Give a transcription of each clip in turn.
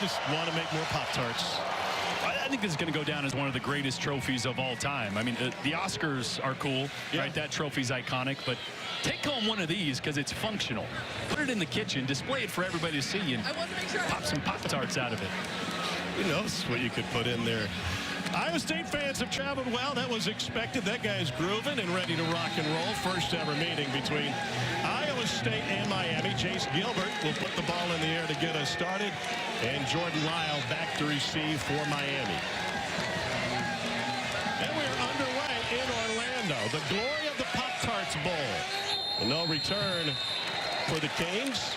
just want to make more Pop-Tarts. I think this is going to go down as one of the greatest trophies of all time. I mean, the Oscars are cool, right? That trophy's iconic, but take home one of these because it's functional. Put it in the kitchen, display it for everybody to see, and pop some Pop-Tarts out of it. Who knows what you could put in there. Iowa State fans have traveled well. That was expected. That guy's grooving and ready to rock and roll. First ever meeting between Iowa State and Miami. Chase Gilbert will put the ball in the air to get us started. And Jordan Lyle back to receive for Miami. And we're underway in Orlando. The glory of the Pop-Tarts Bowl. And no return for the Canes.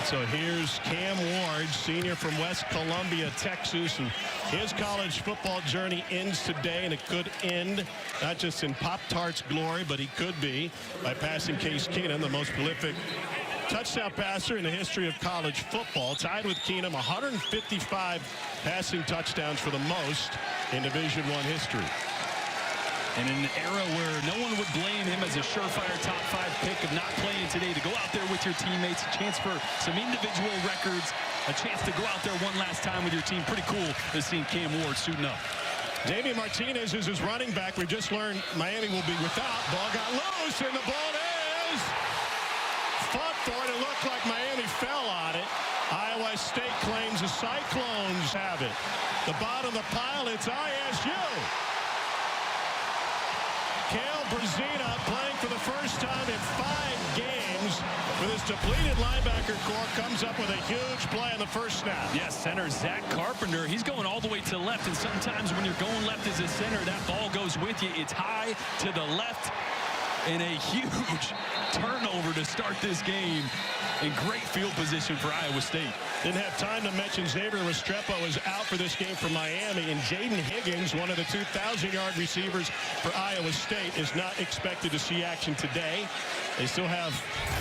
So here's Cam Ward, senior from West Columbia, Texas, and his college football journey ends today, and it could end not just in Pop-Tarts glory, but he could be by passing Case Keenum, the most prolific touchdown passer in the history of college football, tied with Keenum, 155 passing touchdowns for the most in Division I history. And in an era where no one would blame him as a surefire top 5 pick of not playing today, to go out there with your teammates, a chance for some individual records, a chance to go out there one last time with your team. Pretty cool to see Cam Ward suiting up. Damien Martinez is his running back. We just learned Miami will be without. Ball got loose, and the ball is fought for it. It looked like Miami fell on it. Iowa State claims the Cyclones have it. The bottom of the pile, it's ISU. Kale Brzezina playing for the first time in 5 games for this depleted linebacker core, comes up with a huge play on the first snap. Yes, center Zach Carpenter, he's going all the way to the left, and sometimes when you're going left as a center, that ball goes with you. It's high to the left, and a huge turnover to start this game. In great field position for Iowa State. Didn't have time to mention Xavier Restrepo is out for this game for Miami, and Jaden Higgins, one of the 2,000-yard receivers for Iowa State, is not expected to see action today. They still have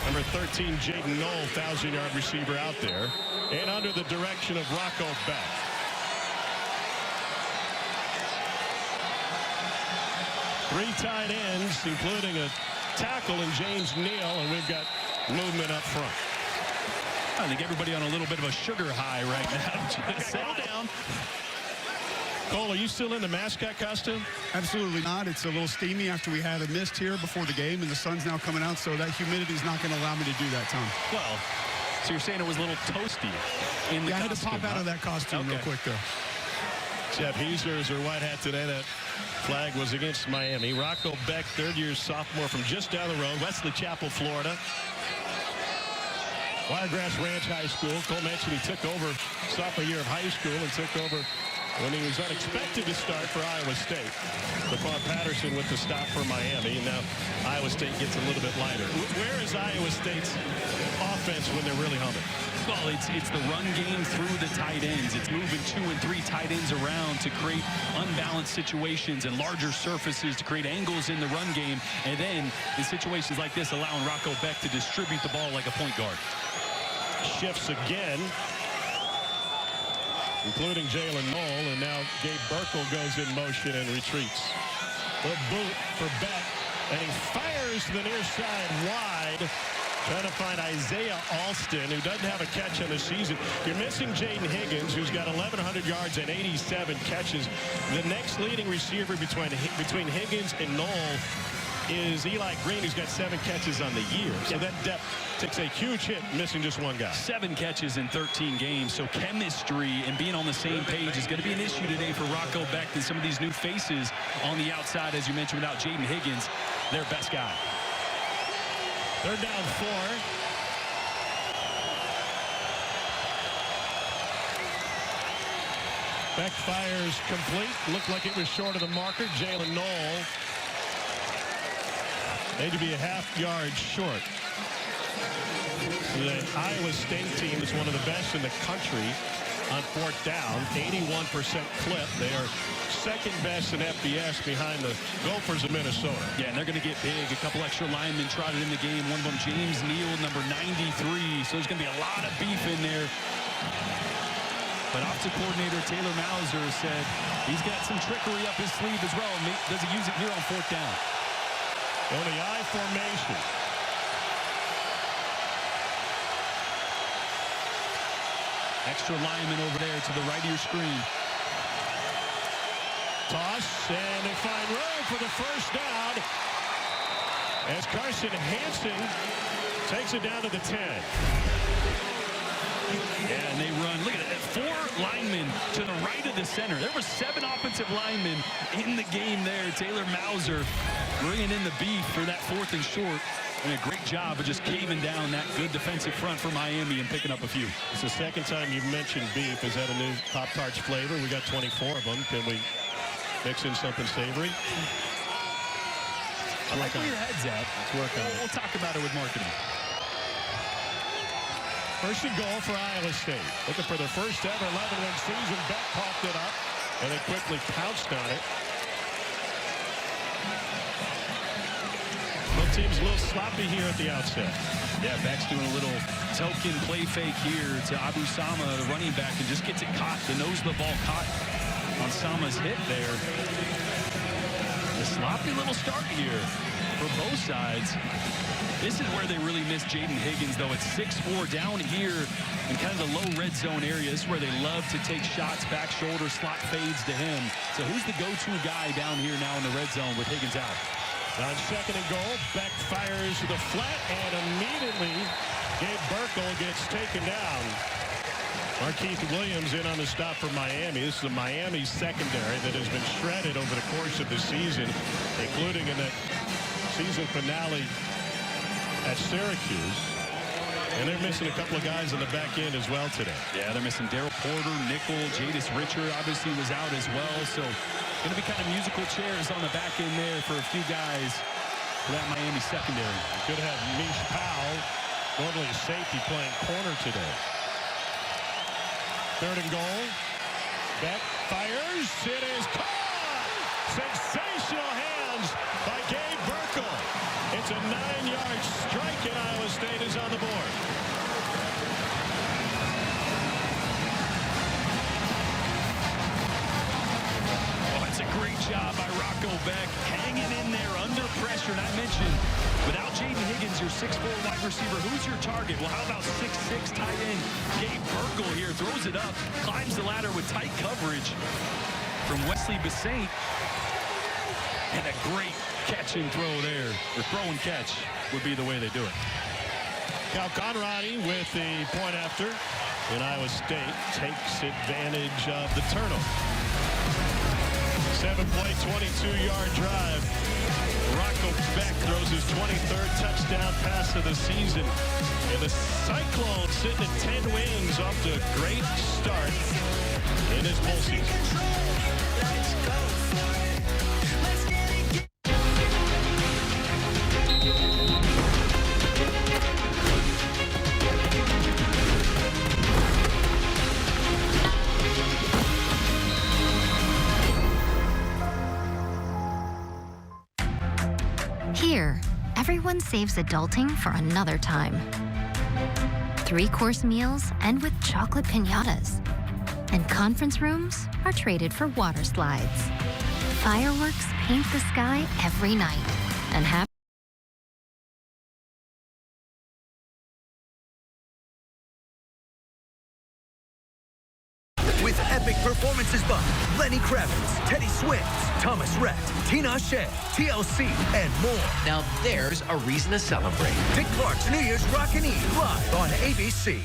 number 13, Jaden Knoll, 1,000-yard receiver out there, and under the direction of Rocco Becht. Three tight ends, including a tackle in James Neal, and we've got movement up front. I think everybody on a little bit of a sugar high right now. Just settle down. Cole, are you still in the mascot costume? Absolutely not. It's a little steamy after we had a mist here before the game, and the sun's now coming out, so that humidity is not going to allow me to do that, Tom. Well, so you're saying it was a little toasty in the costume, I had to pop out of that costume real quick, though. Jeff Heiser is our white hat today. That flag was against Miami. Rocco Becht, third-year sophomore from just down the road, Wesley Chapel, Florida. Wiregrass Ranch High School. Cole mentioned he took over sophomore year of high school and took over when he was unexpected to start for Iowa State. Stephon Patterson with the stop for Miami. And now Iowa State gets a little bit lighter. Where is Iowa State's offense when they're really humming? Well, it's the run game through the tight ends. It's moving 2 and 3 tight ends around to create unbalanced situations and larger surfaces to create angles in the run game. And then in situations like this, allowing Rocco Becht to distribute the ball like a point guard. Shifts again, including Jalen Knoll, and now Gabe Burkle goes in motion and retreats. The boot for Becht, and he fires to the near side wide, trying to find Isaiah Alston, who doesn't have a catch on the season. You're missing Jaden Higgins, who's got 1,100 yards and 87 catches. The next leading receiver between Higgins and Knoll is Eli Green, who's got 7 catches on the year. So that depth takes a huge hit, missing just one guy. 7 catches in 13 games. So chemistry and being on the same page is going to be an issue today for Rocco Becht and some of these new faces on the outside, as you mentioned, without Jaden Higgins, their best guy. They're down 4. Becht fires complete. Looked like it was short of the marker. Jalen Knoll need to be a half-yard short. The Iowa State team is one of the best in the country on 4th down, 81% clip. They are second best in FBS behind the Gophers of Minnesota. Yeah, and they're going to get big. A couple extra linemen trotted in the game. One of them, James Neal, number 93. So there's going to be a lot of beef in there. But offensive coordinator Taylor Mauser said he's got some trickery up his sleeve as well. Does he use it here on 4th down? On the I formation. Extra lineman over there to the right of your screen. Toss, and they find room for the first down as Carson Hansen takes it down to the 10. And they run. Look at it. 4 linemen to the right of the center. There were 7 offensive linemen in the game there. Taylor Mauser bringing in the beef for that 4th and short. And a great job of just caving down that good defensive front for Miami and picking up a few. It's the second time you've mentioned beef. Is that a new Pop-Tarts flavor? We got 24 of them. Can we mix in something savory? I like where your head's at. Let's work on it. We'll talk about it with marketing. First and goal for Iowa State. Looking for their first ever 11-win season. Becht popped it up, and they quickly pounced on it. Both teams a little sloppy here at the outset. Yeah, Becht's doing a little token play fake here to Abu Sama, the running back, and just gets it caught. The nose of the ball caught on Sama's hit there. A sloppy little start here for both sides. This is where they really miss Jaden Higgins, though. It's 6'4" down here in kind of the low red zone area. This is where they love to take shots, back shoulder, slot fades to him. So who's the go-to guy down here now in the red zone with Higgins out? On second and goal, Becht fires to the flat, and immediately Gabe Burkle gets taken down. Markeith Williams in on the stop for Miami. This is a Miami secondary that has been shredded over the course of the season, including in the season finale at Syracuse. And they're missing a couple of guys on the back end as well today. Yeah, they're missing Daryl Porter, Nickel, Jadis Richard obviously was out as well. So going to be kind of musical chairs on the back end there for a few guys for that Miami secondary. Could have Mish Powell, normally a safety, playing corner today. Third and goal. Becht fires. It is caught. Sensational hands by Gabe Burkle. It's a 9-yard strike, and Iowa State is on the board. Oh, that's a great job by Rocco Becht, hanging in there under pressure. Not mentioned, without Jaden Higgins, your 6'4" wide receiver, who's your target? Well, how about 6'6" tight end Gabe Burkle here? Throws it up, climbs the ladder with tight coverage from Wesley Basaint. And a great catch and throw there. Or throw and catch would be the way they do it. Cal Conradi with the point after. And Iowa State takes advantage of the turnover. 7-play, 22-yard drive. Rocco Becht throws his 23rd touchdown pass of the season. And the Cyclones sitting at 10 wins off to a great start in this bowl season. Here, everyone saves adulting for another time. 3-course meals end with chocolate piñatas. And conference rooms are traded for water slides. Fireworks paint the sky every night. And happy with epic performances by Lenny Kravitz, Teddy Swims, Thomas Rhett, Tina Shea, TLC, and more. Now there's a reason to celebrate. Dick Clark's New Year's Rockin' Eve live on ABC.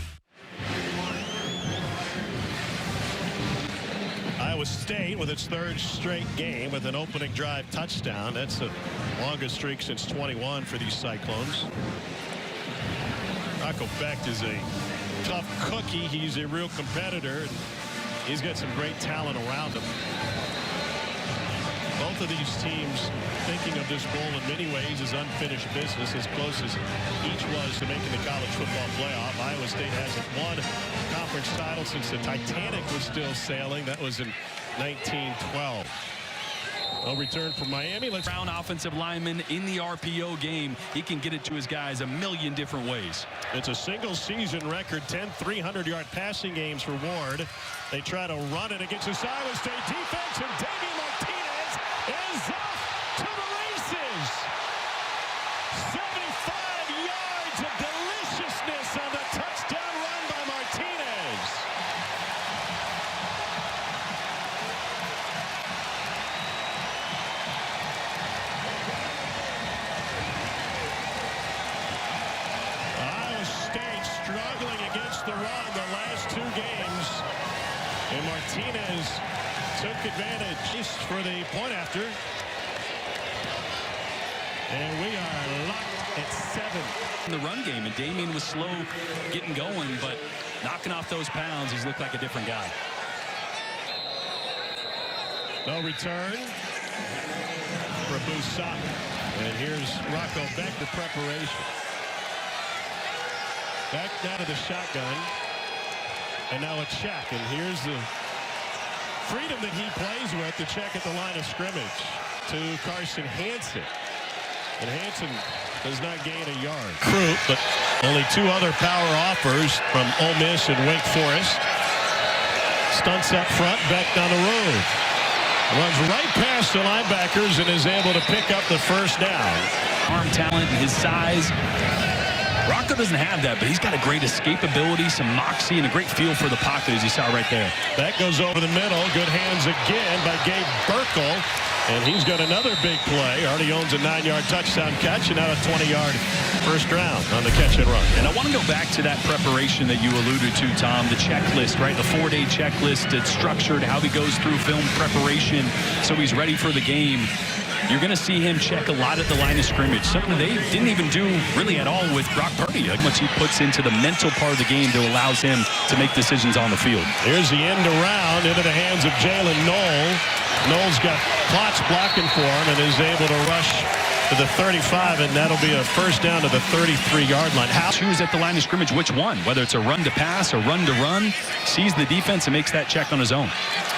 Iowa State with its 3rd straight game with an opening drive touchdown. That's the longest streak since 21 for these Cyclones. Rocco Becht is a tough cookie. He's a real competitor. And he's got some great talent around him. Both of these teams thinking of this bowl in many ways as unfinished business, as close as each was to making the college football playoff. Iowa State hasn't won a conference title since the Titanic was still sailing. That was in 1912. No return from Miami. Brown offensive lineman in the RPO game. He can get it to his guys a million different ways. It's a single season record, 10 300-yard passing games for Ward. They try to run it against this Iowa State defense, and Damien Martinez is off to the races. 75 yards of deliciousness on the touchdown run by Martinez. Cyclones took advantage for the point after. And we are locked at 7. In the run game, and Damien was slow getting going, but knocking off those pounds, he's looked like a different guy. No return for Boussac. And here's Rocco Becht, the preparation. Back down to the shotgun. And now a check. And here's the freedom that he plays with, the check at the line of scrimmage to Carson Hansen. And Hansen does not gain a yard. Crew, but only 2 other power offers from Ole Miss and Wake Forest. Stunts up front, Becht on the road. Runs right past the linebackers and is able to pick up the first down. Arm talent and his size. Rocco doesn't have that, but he's got a great escapability, some moxie, and a great feel for the pocket, as you saw right there. That goes over the middle. Good hands again by Gabe Burkle. And he's got another big play. Already owns a 9-yard touchdown catch and now a 20-yard first round on the catch and run. And I want to go back to that preparation that you alluded to, Tom, the checklist, right? The 4-day checklist. It's structured, how he goes through film preparation so he's ready for the game. You're going to see him check a lot at the line of scrimmage, something they didn't even do really at all with Brock Purdy. How much he puts into the mental part of the game that allows him to make decisions on the field. Here's the end around into the hands of Jalen Knoll. Knoll's got Klotz blocking for him and is able to rush to the 35, and that'll be a first down to the 33-yard line. How choose at the line of scrimmage which one, whether it's a run to pass or run to run, sees the defense and makes that check on his own.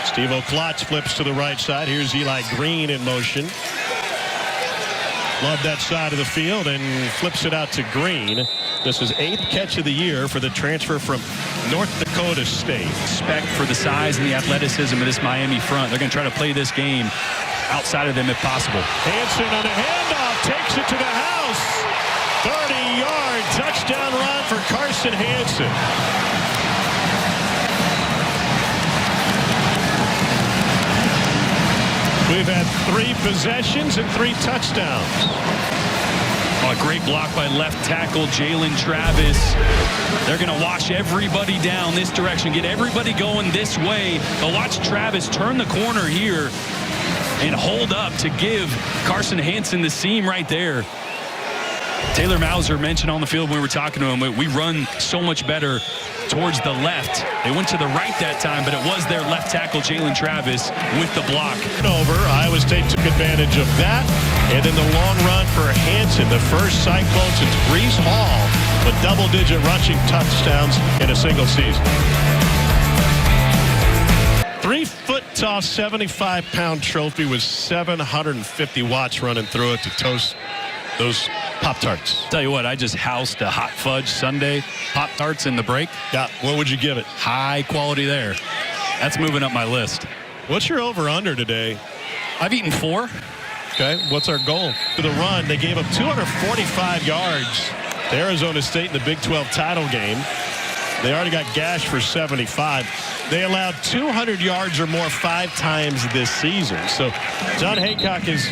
Steve Klotz flips to the right side. Here's Eli Green in motion. Love that side of the field and flips it out to Green. This is 8th catch of the year for the transfer from North Dakota State. Respect for the size and the athleticism of this Miami front. They're going to try to play this game outside of them if possible. Hansen on the handoff, takes it to the house. 30-yard touchdown run for Carson Hansen. We've had 3 possessions and 3 touchdowns. A great block by left tackle Jalen Travis. They're going to wash everybody down this direction, get everybody going this way. But watch Travis turn the corner here and hold up to give Carson Hansen the seam right there. Taylor Mauser mentioned on the field when we were talking to him, we run so much better towards the left. They went to the right that time, but it was their left tackle, Jalen Travis, with the block. Over, Iowa State took advantage of that. And then the long run for Hansen, the first Cyclone since Breece Hall with double-digit rushing touchdowns in a single season. 3-foot-tall, 75-pound trophy with 750 watts running through it to toast those Pop-Tarts. Tell you what, I just housed a hot fudge sundae Pop-Tarts in the break. Yeah, what would you give it? High quality there. That's moving up my list. What's your over-under today? I've eaten 4. Okay, what's our goal? For the run, they gave up 245 yards to Arizona State in the Big 12 title game. They already got gashed for 75. They allowed 200 yards or more 5 times this season. So John Haycock is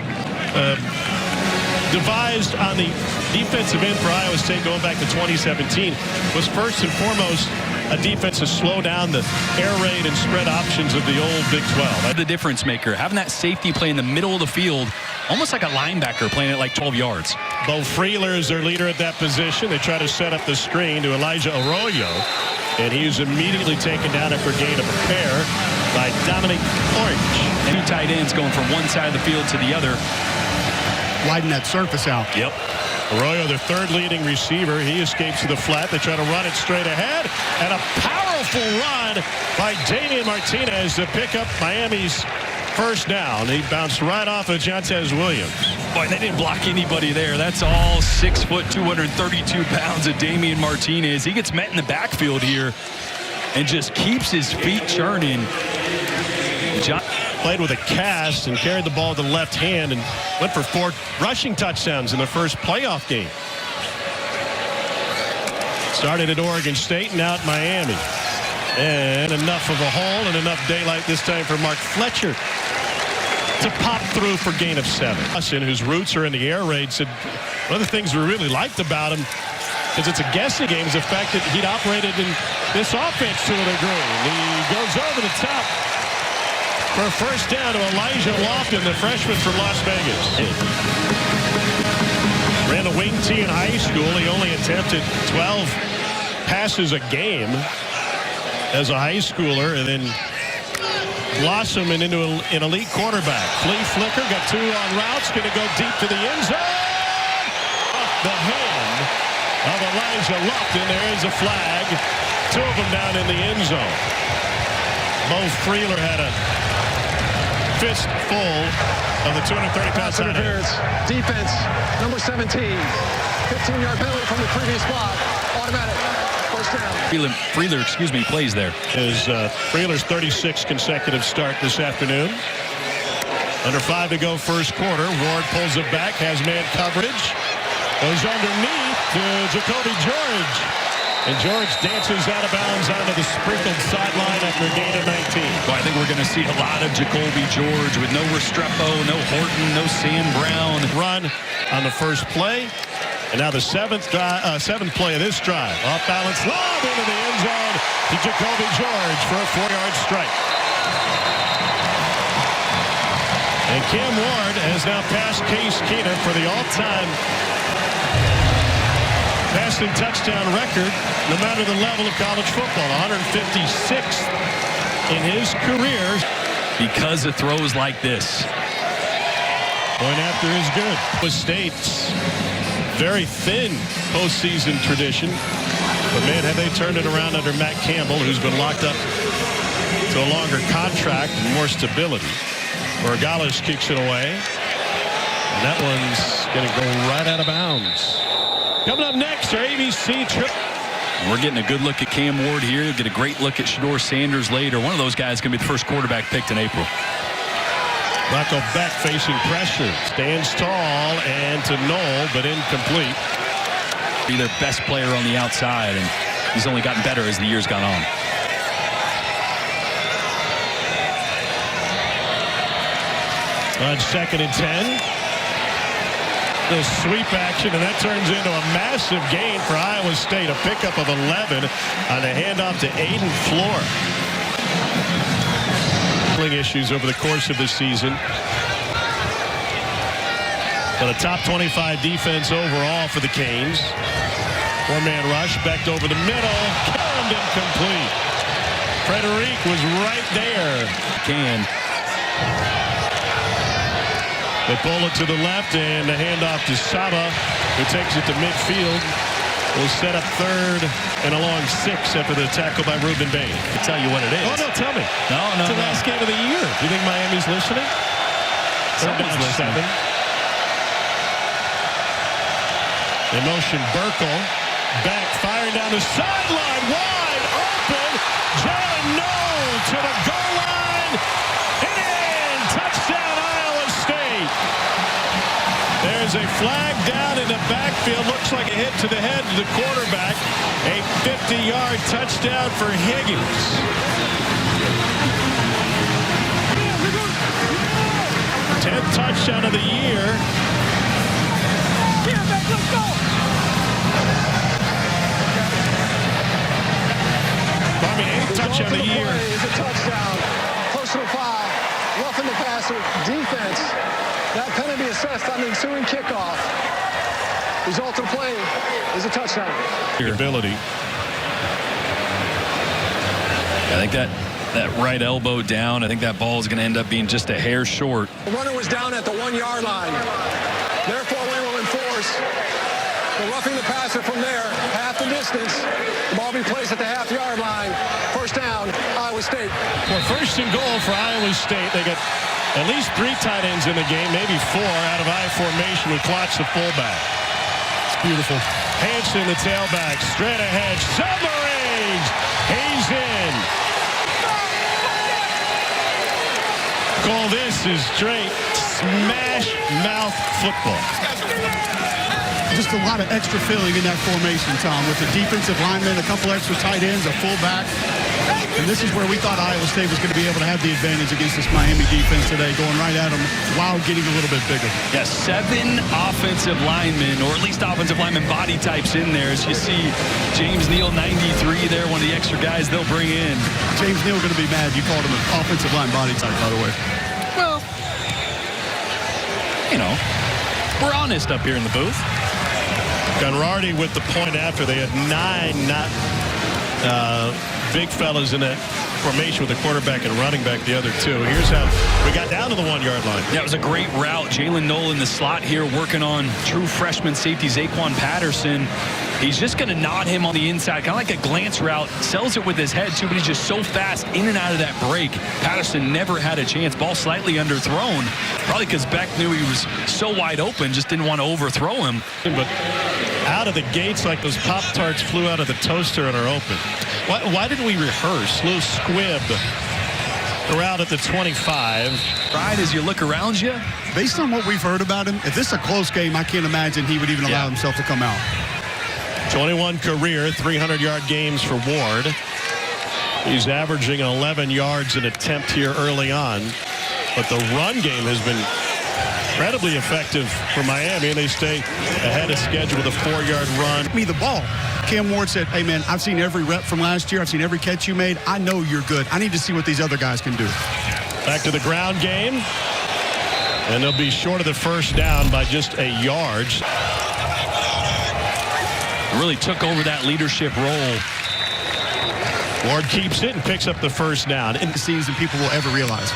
devised on the defensive end for Iowa State going back to 2017 was first and foremost a defense to slow down the air raid and spread options of the old Big 12. The difference maker, having that safety play in the middle of the field, almost like a linebacker playing at like 12 yards. Bo Freeler is their leader at that position. They try to set up the screen to Elijah Arroyo, and he's immediately taken down after a gain of a pair by Dominic Orange. And 2 tight ends going from one side of the field to the other. Widen that surface out. Yep. Arroyo, their 3rd leading receiver. He escapes to the flat. They try to run it straight ahead. And a powerful run by Damien Martinez to pick up Miami's first down. He bounced right off of Jontez Williams. Boy, they didn't block anybody there. That's all 6 foot, 232 pounds of Damien Martinez. He gets met in the backfield here and just keeps his feet churning. Played with a cast and carried the ball to the left hand and went for 4 rushing touchdowns in the first playoff game. Started at Oregon State and now at Miami. And enough of a hole and enough daylight this time for Mark Fletcher to pop through for gain of 7. Husson, whose roots are in the air raid, said one of the things we really liked about him, because it's a guessing game, is the fact that he'd operated in this offense to a degree. He goes over the top for a first down to Elijah Lofton, the freshman from Las Vegas. Ran a wing tee in high school. He only attempted 12 passes a game as a high schooler, and then blossomed into an elite quarterback. Flea flicker, got 2 on routes, going to go deep to the end zone. Off the hand of Elijah Lofton. There is a flag. 2 of them down in the end zone. Bo Freeler had a fistful of the 230-pound tight end. Defense, number 17. 15-yard penalty from the previous spot. Automatic. First down. Freeler, plays there. Is Freeler's 36th consecutive start this afternoon. Under 5 to go first quarter. Ward pulls it back, has man coverage. Goes underneath to Jacoby George. And George dances out of bounds onto the sprinkled sideline after a gain of 19. Well, I think we're going to see a lot of Jacoby George with no Restrepo, no Horton, no Sam Brown. Run on the first play. And now the seventh play of this drive. Off balance lob into the end zone to Jacoby George for a 4-yard strike. And Cam Ward has now passed Case Keenum for the all-time passing touchdown record, no matter the level of college football. 156th in his career. Because of throws like this. Point after is good. Iowa State's very thin postseason tradition. But man, have they turned it around under Matt Campbell, who's been locked up to a longer contract and more stability. Borregales kicks it away. And that one's going to go right out of bounds. Coming up next, our ABC trip. We're getting a good look at Cam Ward here. We'll get a great look at Shedeur Sanders later. One of those guys is going to be the first quarterback picked in April. Rocco Becht facing pressure. Stands tall and to Knoll, but incomplete. Be their best player on the outside, and he's only gotten better as the year's gone on. On 2nd and 10. The sweep action, and that turns into a massive gain for Iowa State. A pickup of 11 on a handoff to Aiden Floor. Issues over the course of the season. But a top 25 defense overall for the Canes. 4-man rush, Becht over the middle. Caromed incomplete. Frederic was right there. They pull it to the left, and the handoff to Saba, who takes it to midfield. Will set up 3rd and a long 6 after the tackle by Ruben Bain. I'll tell you what it is. Oh, no, tell me. No. It's the last game of the year. Do you think Miami's listening? Somebody's listening. 7. In motion, Burkle. Back, firing down the sideline. Wide open. Jalen Knoll to the goal line. And in. Touchdown, Iowa State. There's a flag down in the backfield. Looks like a hit to the head of the quarterback. A 50-yard touchdown for Higgins. 10th touchdown of the year. Let's go. Bobby, 8th touchdown of the year. Is a touchdown. Personal foul. Roughing the passer. Defense. That penalty assessed on the ensuing kickoff. Result of the play is a touchdown. Ability. I think that right elbow down, I think that ball is going to end up being just a hair short. The runner was down at the 1-yard line. Therefore, we will enforce the roughing the passer from there, half the distance. The ball be placed at the half-yard line. First down, Iowa State. Well, 1st and goal for Iowa State. They got at least 3 tight ends in the game, maybe 4 out of I formation with Klotz the fullback. It's beautiful. Hansen, the tailback, straight ahead, submarines. He's in. Call this is straight smash mouth football. Just a lot of extra filling in that formation, Tom, with the defensive linemen, a couple extra tight ends, a fullback. And this is where we thought Iowa State was going to be able to have the advantage against this Miami defense today, going right at them while getting a little bit bigger. Yeah, 7 offensive linemen, or at least offensive lineman body types in there. As you see James Neal, 93 there, one of the extra guys they'll bring in. James Neal going to be mad you called him an offensive line body type, by the way. Well, you know, we're honest up here in the booth. Conradi with the point after. They had 9 big fellas in that formation with the quarterback and running back, the other 2. Here's how we got down to the 1-yard line. That was a great route. Jalen Noel in the slot here working on true freshman safety Zaquan Patterson. He's just going to nod him on the inside, kind of like a glance route. Sells it with his head, too, but he's just so fast in and out of that break. Patterson never had a chance. Ball slightly underthrown, probably because Becht knew he was so wide open, just didn't want to overthrow him. But out of the gates like those Pop-Tarts flew out of the toaster and are open. Why didn't we rehearse? Little squib. They're out at the 25. Right as you look around you. Based on what we've heard about him, if this is a close game, I can't imagine he would even allow himself to come out. 21 career, 300-yard games for Ward. He's averaging 11 yards an attempt here early on. But the run game has been incredibly effective for Miami, and they stay ahead of schedule with a 4-yard run. Me the ball. Cam Ward said, hey, man, I've seen every rep from last year. I've seen every catch you made. I know you're good. I need to see what these other guys can do. Back to the ground game. And they'll be short of the first down by just a yard. Really took over that leadership role. Ward keeps it and picks up the first down. In the season people will ever realize.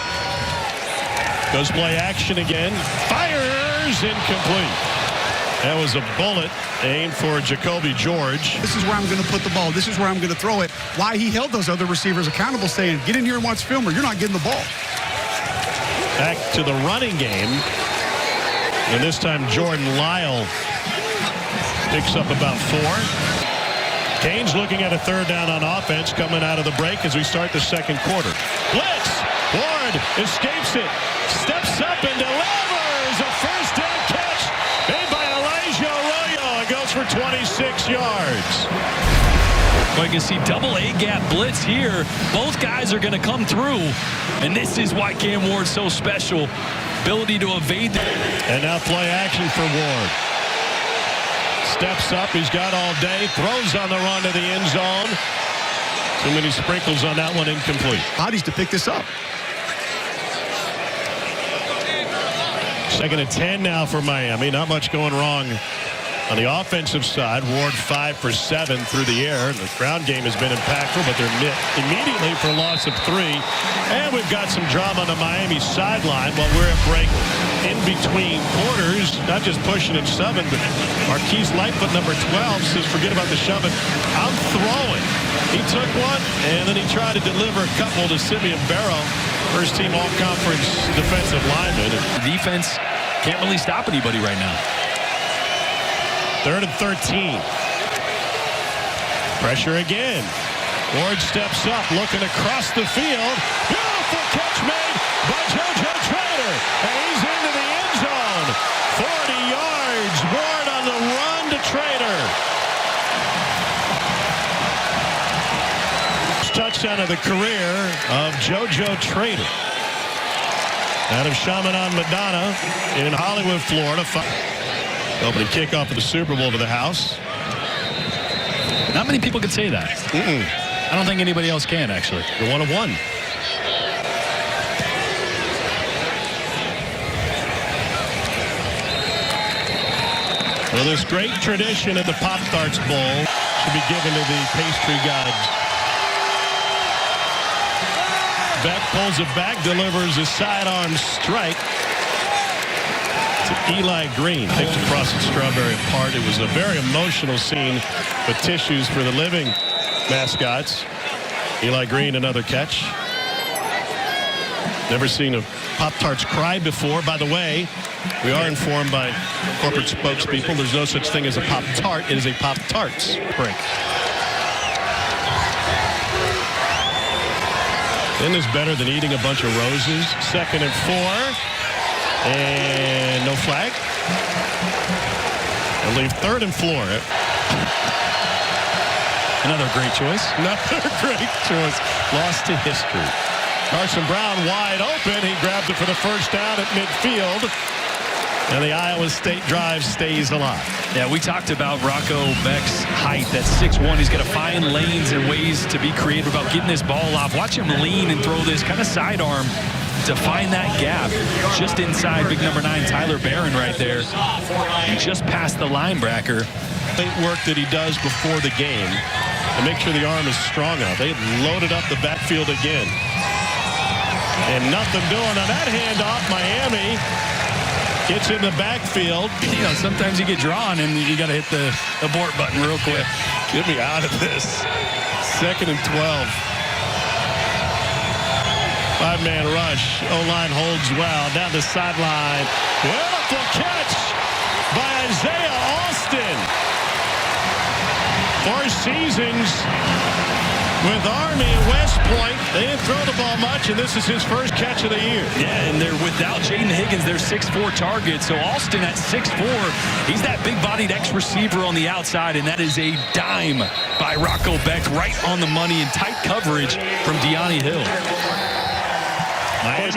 Goes play action again. Fires, incomplete. That was a bullet aimed for Jacoby George. This is where I'm going to put the ball. This is where I'm going to throw it. Why he held those other receivers accountable, saying, get in here and watch film or you're not getting the ball. Back to the running game. And this time Jordan Lyle picks up about 4. Canes looking at a 3rd down on offense coming out of the break as we start the second quarter. Blitz. Ward escapes it. Steps up and delivers a first down catch made by Elijah Arroyo. It goes for 26 yards. Well, you can see double A-gap blitz here. Both guys are going to come through. And this is why Cam Ward's so special. Ability to evade that. And now play action for Ward. Steps up. He's got all day. Throws on the run to the end zone. Too many sprinkles on that one. Incomplete. Bodies to pick this up. 2nd and 10 now for Miami. Not much going wrong on the offensive side. Ward 5 for 7 through the air. The ground game has been impactful, but they're immediately for a loss of 3. And we've got some drama on the Miami sideline while we're at break in between quarters. Not just pushing and shoving, but Marquise Lightfoot, number 12, says, forget about the shoving. I'm throwing. He took one, and then he tried to deliver a couple to Simeon Barrow. First team all-conference defensive lineman. The defense can't really stop anybody right now. 3rd and 13. Pressure again. Ward steps up, looking across the field. Beautiful catch made by JoJo Trader. And he's into the end zone. 40 yards. Ward on the run to Trader. Touchdown of the career of JoJo Trader. Out of Chaminade Madonna in Hollywood, Florida. Opening kickoff of the Super Bowl to the house. Not many people could say that. I don't think anybody else can, actually. You're 1 of 1. Well, this great tradition of the Pop-Tarts Bowl should be given to the pastry gods. Becht pulls it back, delivers a sidearm strike to Eli Green. Takes the frosted strawberry apart. It was a very emotional scene with tissues for the living mascots. Eli Green, another catch. Never seen a Pop-Tarts cry before. By the way, we are informed by corporate spokespeople there's no such thing as a Pop-Tart. It is a Pop-Tarts break. Isn't this better than eating a bunch of roses? 2nd and 4. And no flag. They'll leave 3rd and 4. Another great choice. Another great choice. lost to history. Carson Brown wide open. He grabbed it for the first down at midfield. And the Iowa State drive stays alive. Yeah, we talked about Rocco Becht's height. That's 6'1". He's got to find lanes and ways to be creative about getting this ball off. Watch him lean and throw this kind of sidearm to find that gap. Just inside big number 9, Tyler Barron right there. And just past the linebacker. Great work that he does before the game to make sure the arm is strong enough. They loaded up the backfield again. And nothing doing on that handoff. Miami gets in the backfield. You know, sometimes you get drawn and you got to hit the abort button real quick. Get me out of this. 2nd and 12. 5-man rush. O-line holds well. Down the sideline. Beautiful catch by Isaiah Austin. 4 seasons with Army and West Point. They didn't throw the ball much, and this is his first catch of the year. Yeah, and they're without Jaden Higgins, they're 6'4" targets. So Austin at 6'4", he's that big-bodied X-receiver on the outside, and that is a dime by Rocco Becht, right on the money in tight coverage from Deani Hill. Miami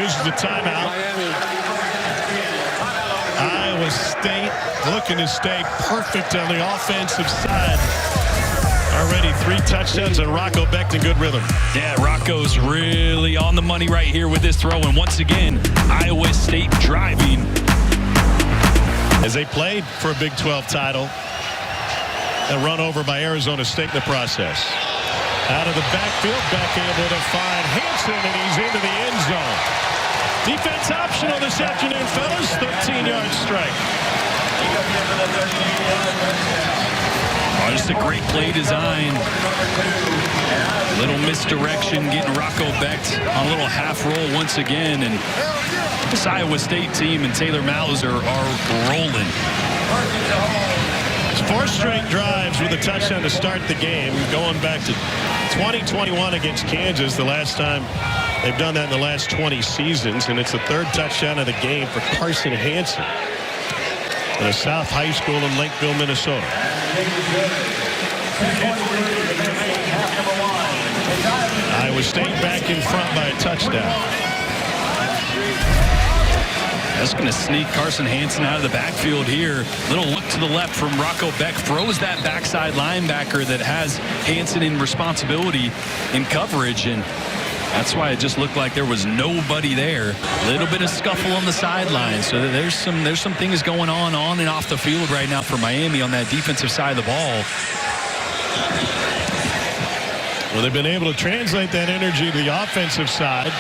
uses the timeout. Iowa State looking to stay perfect on the offensive side. Already 3 touchdowns and Rocco Becht in good rhythm. Yeah, Rocco's really on the money right here with this throw. And once again, Iowa State driving. As they played for a Big 12 title and run over by Arizona State in the process. Out of the backfield, Becht able to find Hansen, and he's into the end zone. Defense optional this afternoon, fellas. 13-yard strike. Oh, just a great play design. Little misdirection, getting Rocco Becht on a little half roll once again. And this Iowa State team and Taylor Mauser are rolling. 4 straight drives with a touchdown to start the game, going back to 2021 against Kansas, the last time they've done that in the last 20 seasons, and it's the 3rd touchdown of the game for Carson Hansen at a South High School in Lakeville, Minnesota. Iowa State back in front by a touchdown. That's going to sneak Carson Hansen out of the backfield here. Little look to the left from Rocco Becht. Throws that backside linebacker that has Hansen in responsibility in coverage. And that's why it just looked like there was nobody there. A little bit of scuffle on the sideline. So there's some things going on and off the field right now for Miami on that defensive side of the ball. Well, they've been able to translate that energy to the offensive side.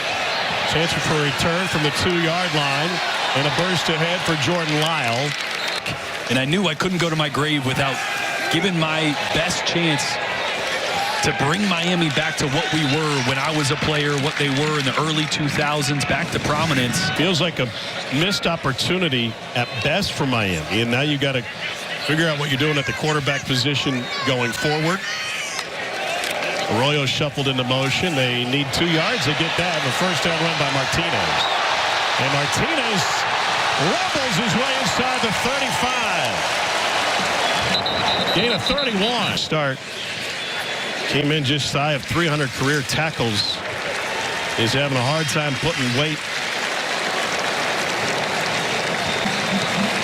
Chance for a return from the 2-yard line. And a burst ahead for Jordan Lyle. And I knew I couldn't go to my grave without giving my best chance to bring Miami back to what we were when I was a player, what they were in the early 2000s, back to prominence. Feels like a missed opportunity at best for Miami. And now you got to figure out what you're doing at the quarterback position going forward. Arroyo shuffled into motion. They need 2 yards. They get that. The first down run by Martinez. And Martinez rumbles his way inside the 35. Gain of 31. Start. Came in just shy of 300 career tackles. Is having a hard time putting weight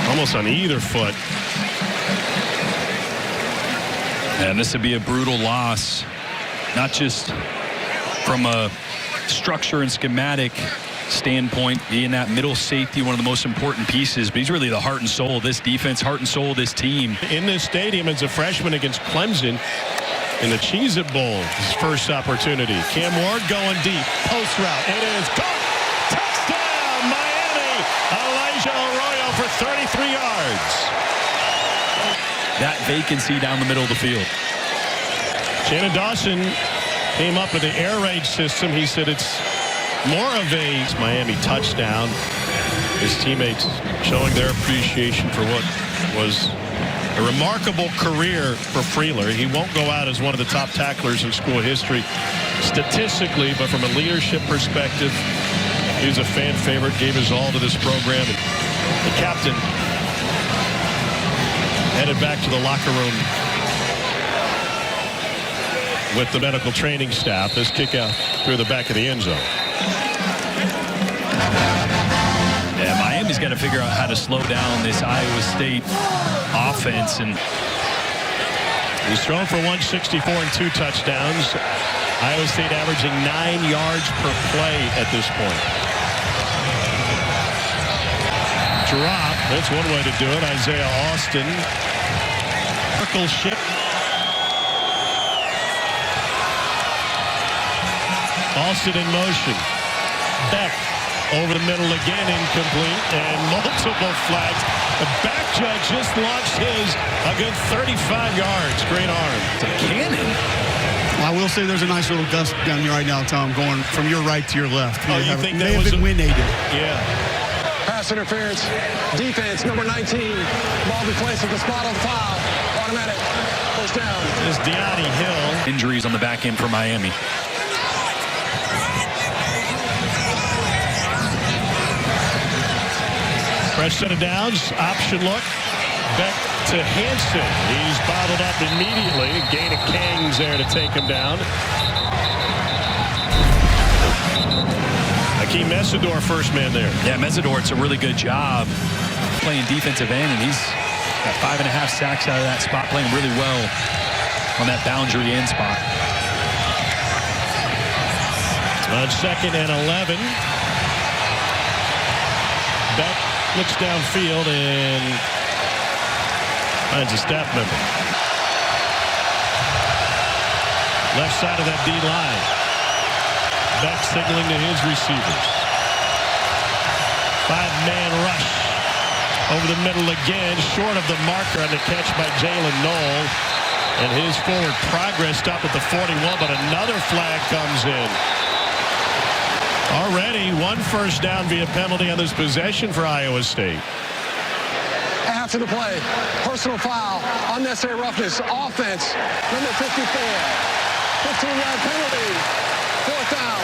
almost on either foot. And this would be a brutal loss, not just from a structure and schematic standpoint, being that middle safety, one of the most important pieces, but he's really the heart and soul of this defense, heart and soul of this team. In this stadium as a freshman against Clemson in the Cheez-It Bowl, his first opportunity. Cam Ward going deep, post route, it is caught, touchdown Miami, Elijah Arroyo for 33 yards. That vacancy down the middle of the field. Shannon Dawson came up with the air raid system. He said it's more of a Miami touchdown. His teammates showing their appreciation for what was a remarkable career for Freeler. He won't go out as one of the top tacklers in school history statistically, but from a leadership perspective, he was a fan favorite, gave his all to this program. And the captain headed back to the locker room. with the medical training staff. This kick out through the back of the end zone. Yeah, Miami's got to figure out how to slow down this Iowa State offense. And he's thrown for 164 and 2 touchdowns. Iowa State averaging 9 yards per play at this point. Drop. That's one way to do it. Isaiah Austin. Circle ship. Austin in motion. Becht over the middle again, incomplete, and multiple flags. The back judge just launched his a good 35 yards. Great arm. it's a cannon. I will say there's a nice little gust down here right now, Tom, going from your right to your left. Oh, you think that may have been wind aided? Yeah. Pass interference. Defense, number 19. Ball be placed at the spot on foul. Automatic. First down. This Deani Hill. Injuries on the back end for Miami. Fresh set of downs. Option look. Becht to Hansen. He's bottled up immediately. Gain of Kang's there to take him down. Akeem Mesidor, first man there. Yeah, Mesidor, it's a really good job playing defensive end, and he's got 5.5 sacks out of that spot, playing really well on that boundary end spot. On 2nd and 11. Becht looks downfield and finds a staff member. Left side of that D line. Becht signaling to his receivers. 5-man rush over the middle again, short of the marker on the catch by Jalen Knoll. And his forward progress stopped at the 41, but another flag comes in. Already 1 first down via penalty on this possession for Iowa State. After the play, personal foul, unnecessary roughness, offense, number 54. 15-yard penalty, 4th down.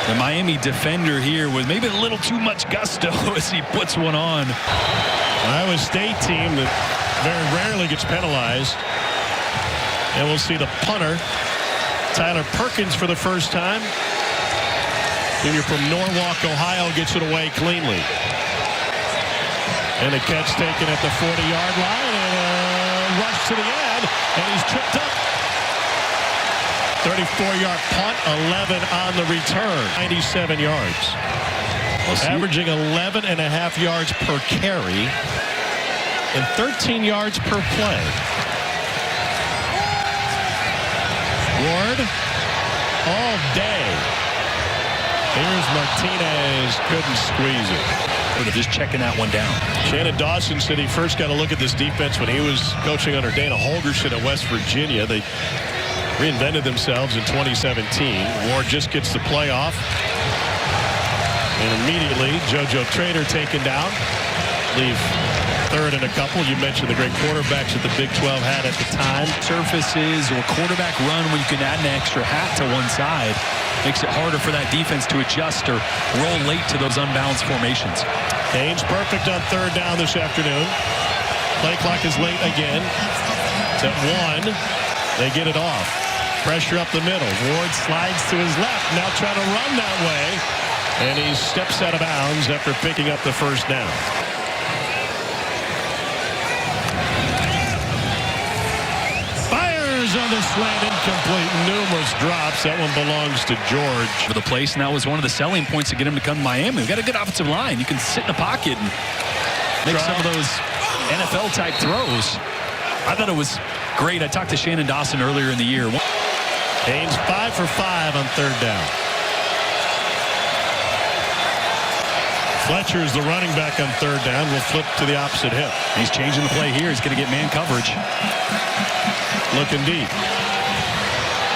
The Miami defender here with maybe a little too much gusto as he puts one on. Iowa State team that very rarely gets penalized. And we'll see the punter, Tyler Perkins, for the first time. Junior from Norwalk, Ohio, gets it away cleanly. And a catch taken at the 40-yard line, and a rush to the end, and he's tripped up. 34-yard punt, 11 on the return, 97 yards. Averaging 11.5 yards per carry and 13 yards per play. Ward all day. Here's Martinez, couldn't squeeze it. Just checking that one down. Shannon Dawson said he first got to look at this defense when he was coaching under Dana Holgorsen at West Virginia. They reinvented themselves in 2017. Ward just gets the play off. And immediately, JoJo Trader taken down. Leave third and a couple. You mentioned the great quarterbacks that the Big 12 had at the time. Surfaces or quarterback run where you can add an extra hat to one side makes it harder for that defense to adjust or roll late to those unbalanced formations. Haynes perfect on 3rd down this afternoon. Play clock is late again. It's at 1. They get it off. Pressure up the middle. Ward slides to his left. Now trying to run that way. And he steps out of bounds after picking up the first down. On the slant, incomplete, numerous drops. That one belongs to George. For the place, and that was one of the selling points to get him to come to Miami. We've got a good offensive line. You can sit in the pocket and make some of those NFL-type throws. I thought it was great. I talked to Shannon Dawson earlier in the year. Haynes 5 for 5 on 3rd down. Fletcher is the running back on 3rd down. Will flip to the opposite hip. He's changing the play here. He's going to get man coverage. Looking deep.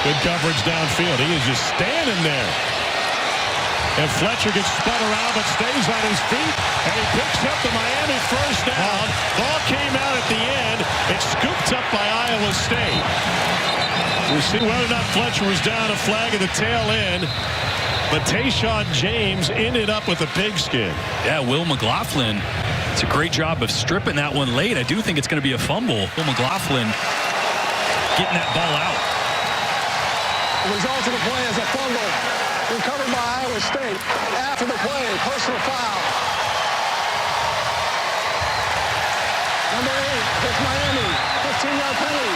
Good coverage downfield. He is just standing there. And Fletcher gets spun around but stays on his feet. And he picks up the Miami first down. Ball came out at the end. It's scooped up by Iowa State. We'll see whether or not Fletcher was down. A flag at the tail end. But Tayshawn James ended up with a pigskin. Yeah, Will McLaughlin. It's a great job of stripping that one late. I do think it's going to be a fumble. Will McLaughlin getting that ball out. The result of the play is a fumble recovered by Iowa State. After the play, personal foul. Number 8, it's Miami. 15-yard penalty.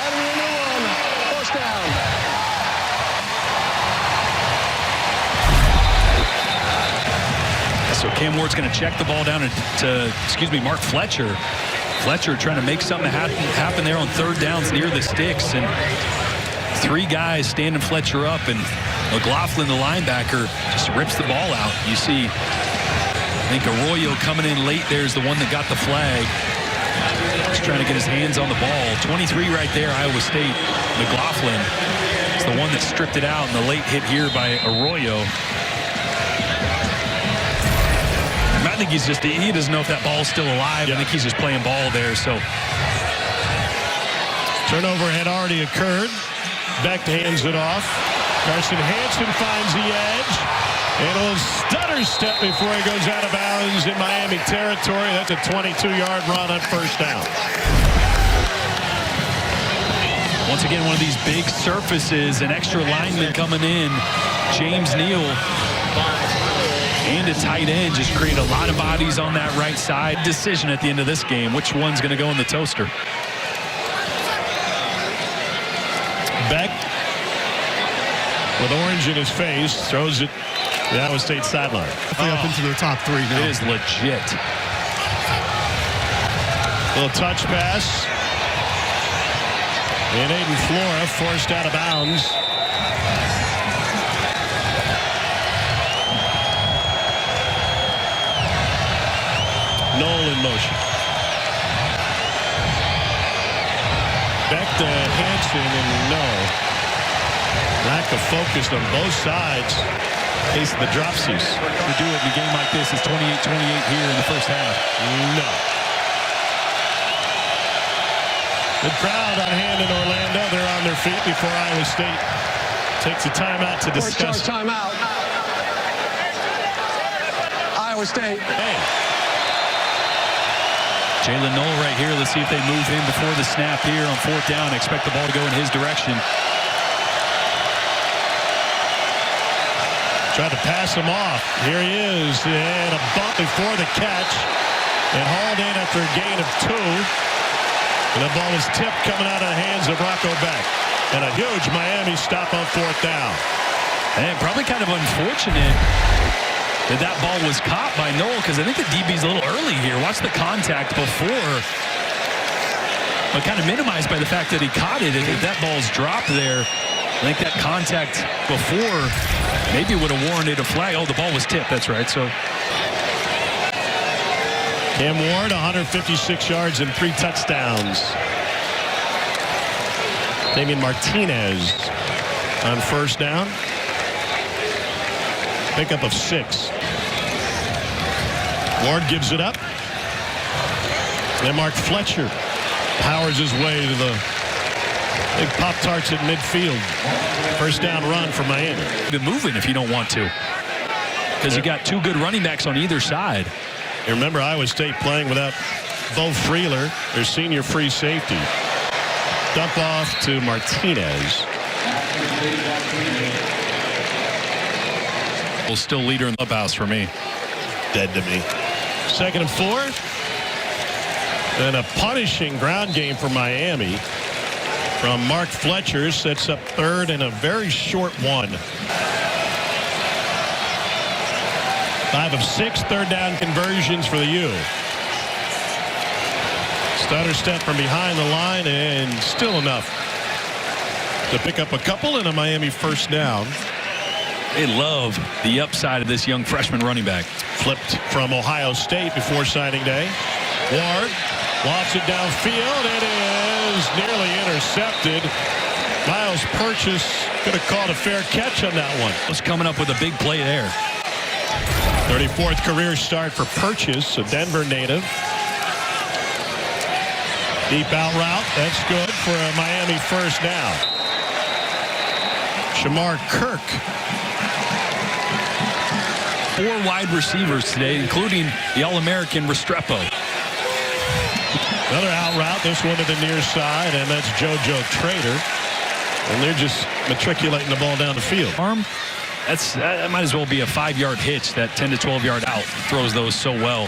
Adding a new one. First down. So Cam Ward's going to check the ball down to Mark Fletcher. Fletcher trying to make something happen there on third downs near the sticks. And 3 guys standing Fletcher up, and McLaughlin, the linebacker, just rips the ball out. You see, I think Arroyo coming in late there is the one that got the flag. Just trying to get his hands on the ball. 23 right there, Iowa State. McLaughlin is the one that stripped it out, and the late hit here by Arroyo. I think he doesn't know if that ball's still alive. Yeah. I think he's just playing ball there. So turnover had already occurred. Becht hands it off. Carson Hansen finds the edge. And a little stutter step before he goes out of bounds in Miami territory. That's a 22-yard run on first down. Once again, one of these big surfaces, an extra lineman coming in. James Neal and a tight end just create a lot of bodies on that right side. Decision at the end of this game, which one's going to go in the toaster? Becht with orange in his face throws it to the Iowa State sideline. Up into the top 3 now. It is legit. Little touch pass. And Aiden Flora forced out of bounds. Knoll in motion. Becht to Hansen, and no. Lack of focus on both sides. Case of the dropsies. To do it in a game like this is 28-28 here in the first half. No. Good crowd on hand in Orlando. They're on their feet before Iowa State takes a timeout to discuss. First timeout. Iowa State. Hey. Jalen Knoll right here. Let's see if they move in before the snap here on fourth down. I expect the ball to go in his direction. Tried to pass him off. Here he is. And a bump before the catch. And hauled in after a gain of 2. And the ball is tipped coming out of the hands of Rocco Becht. And a huge Miami stop on fourth down. And probably kind of unfortunate that ball was caught by Knoll, because I think the DB's a little early here. Watch the contact before, but kind of minimized by the fact that he caught it. If that ball's dropped there, I think that contact before maybe would have warranted a flag. Oh, the ball was tipped. That's right. So Cam Ward, 156 yards and 3 touchdowns. Damien Martinez on first down. Pickup of 6. Ward gives it up. Then Mark Fletcher powers his way to the big Pop-Tarts at midfield. First down run for Miami. Been moving if you don't want to, because you got 2 good running backs on either side. You remember Iowa State playing without Bo Freeler, their senior free safety. Dump off to Martinez. Well, still leader in the clubhouse for me. Dead to me. 2nd and 4. And a punishing ground game for Miami from Mark Fletcher. Sets up 3rd and a very short one. 5 of 6 third down conversions for the U. Stutter step from behind the line, and still enough to pick up a couple and a Miami first down. They love the upside of this young freshman running back. Flipped from Ohio State before signing day. Ward lofts it downfield. It is nearly intercepted. Miles Purchase could have called a fair catch on that one. Was coming up with a big play there. 34th career start for Purchase, a Denver native. Deep out route. That's good for a Miami first down. Shamar Kirk. 4 wide receivers today, including the All-American Restrepo. Another out route, this one to the near side, and that's JoJo Trader. And they're just matriculating the ball down the field. Arm, that might as well be a 5-yard hitch. That 10 to 12-yard out throws those so well.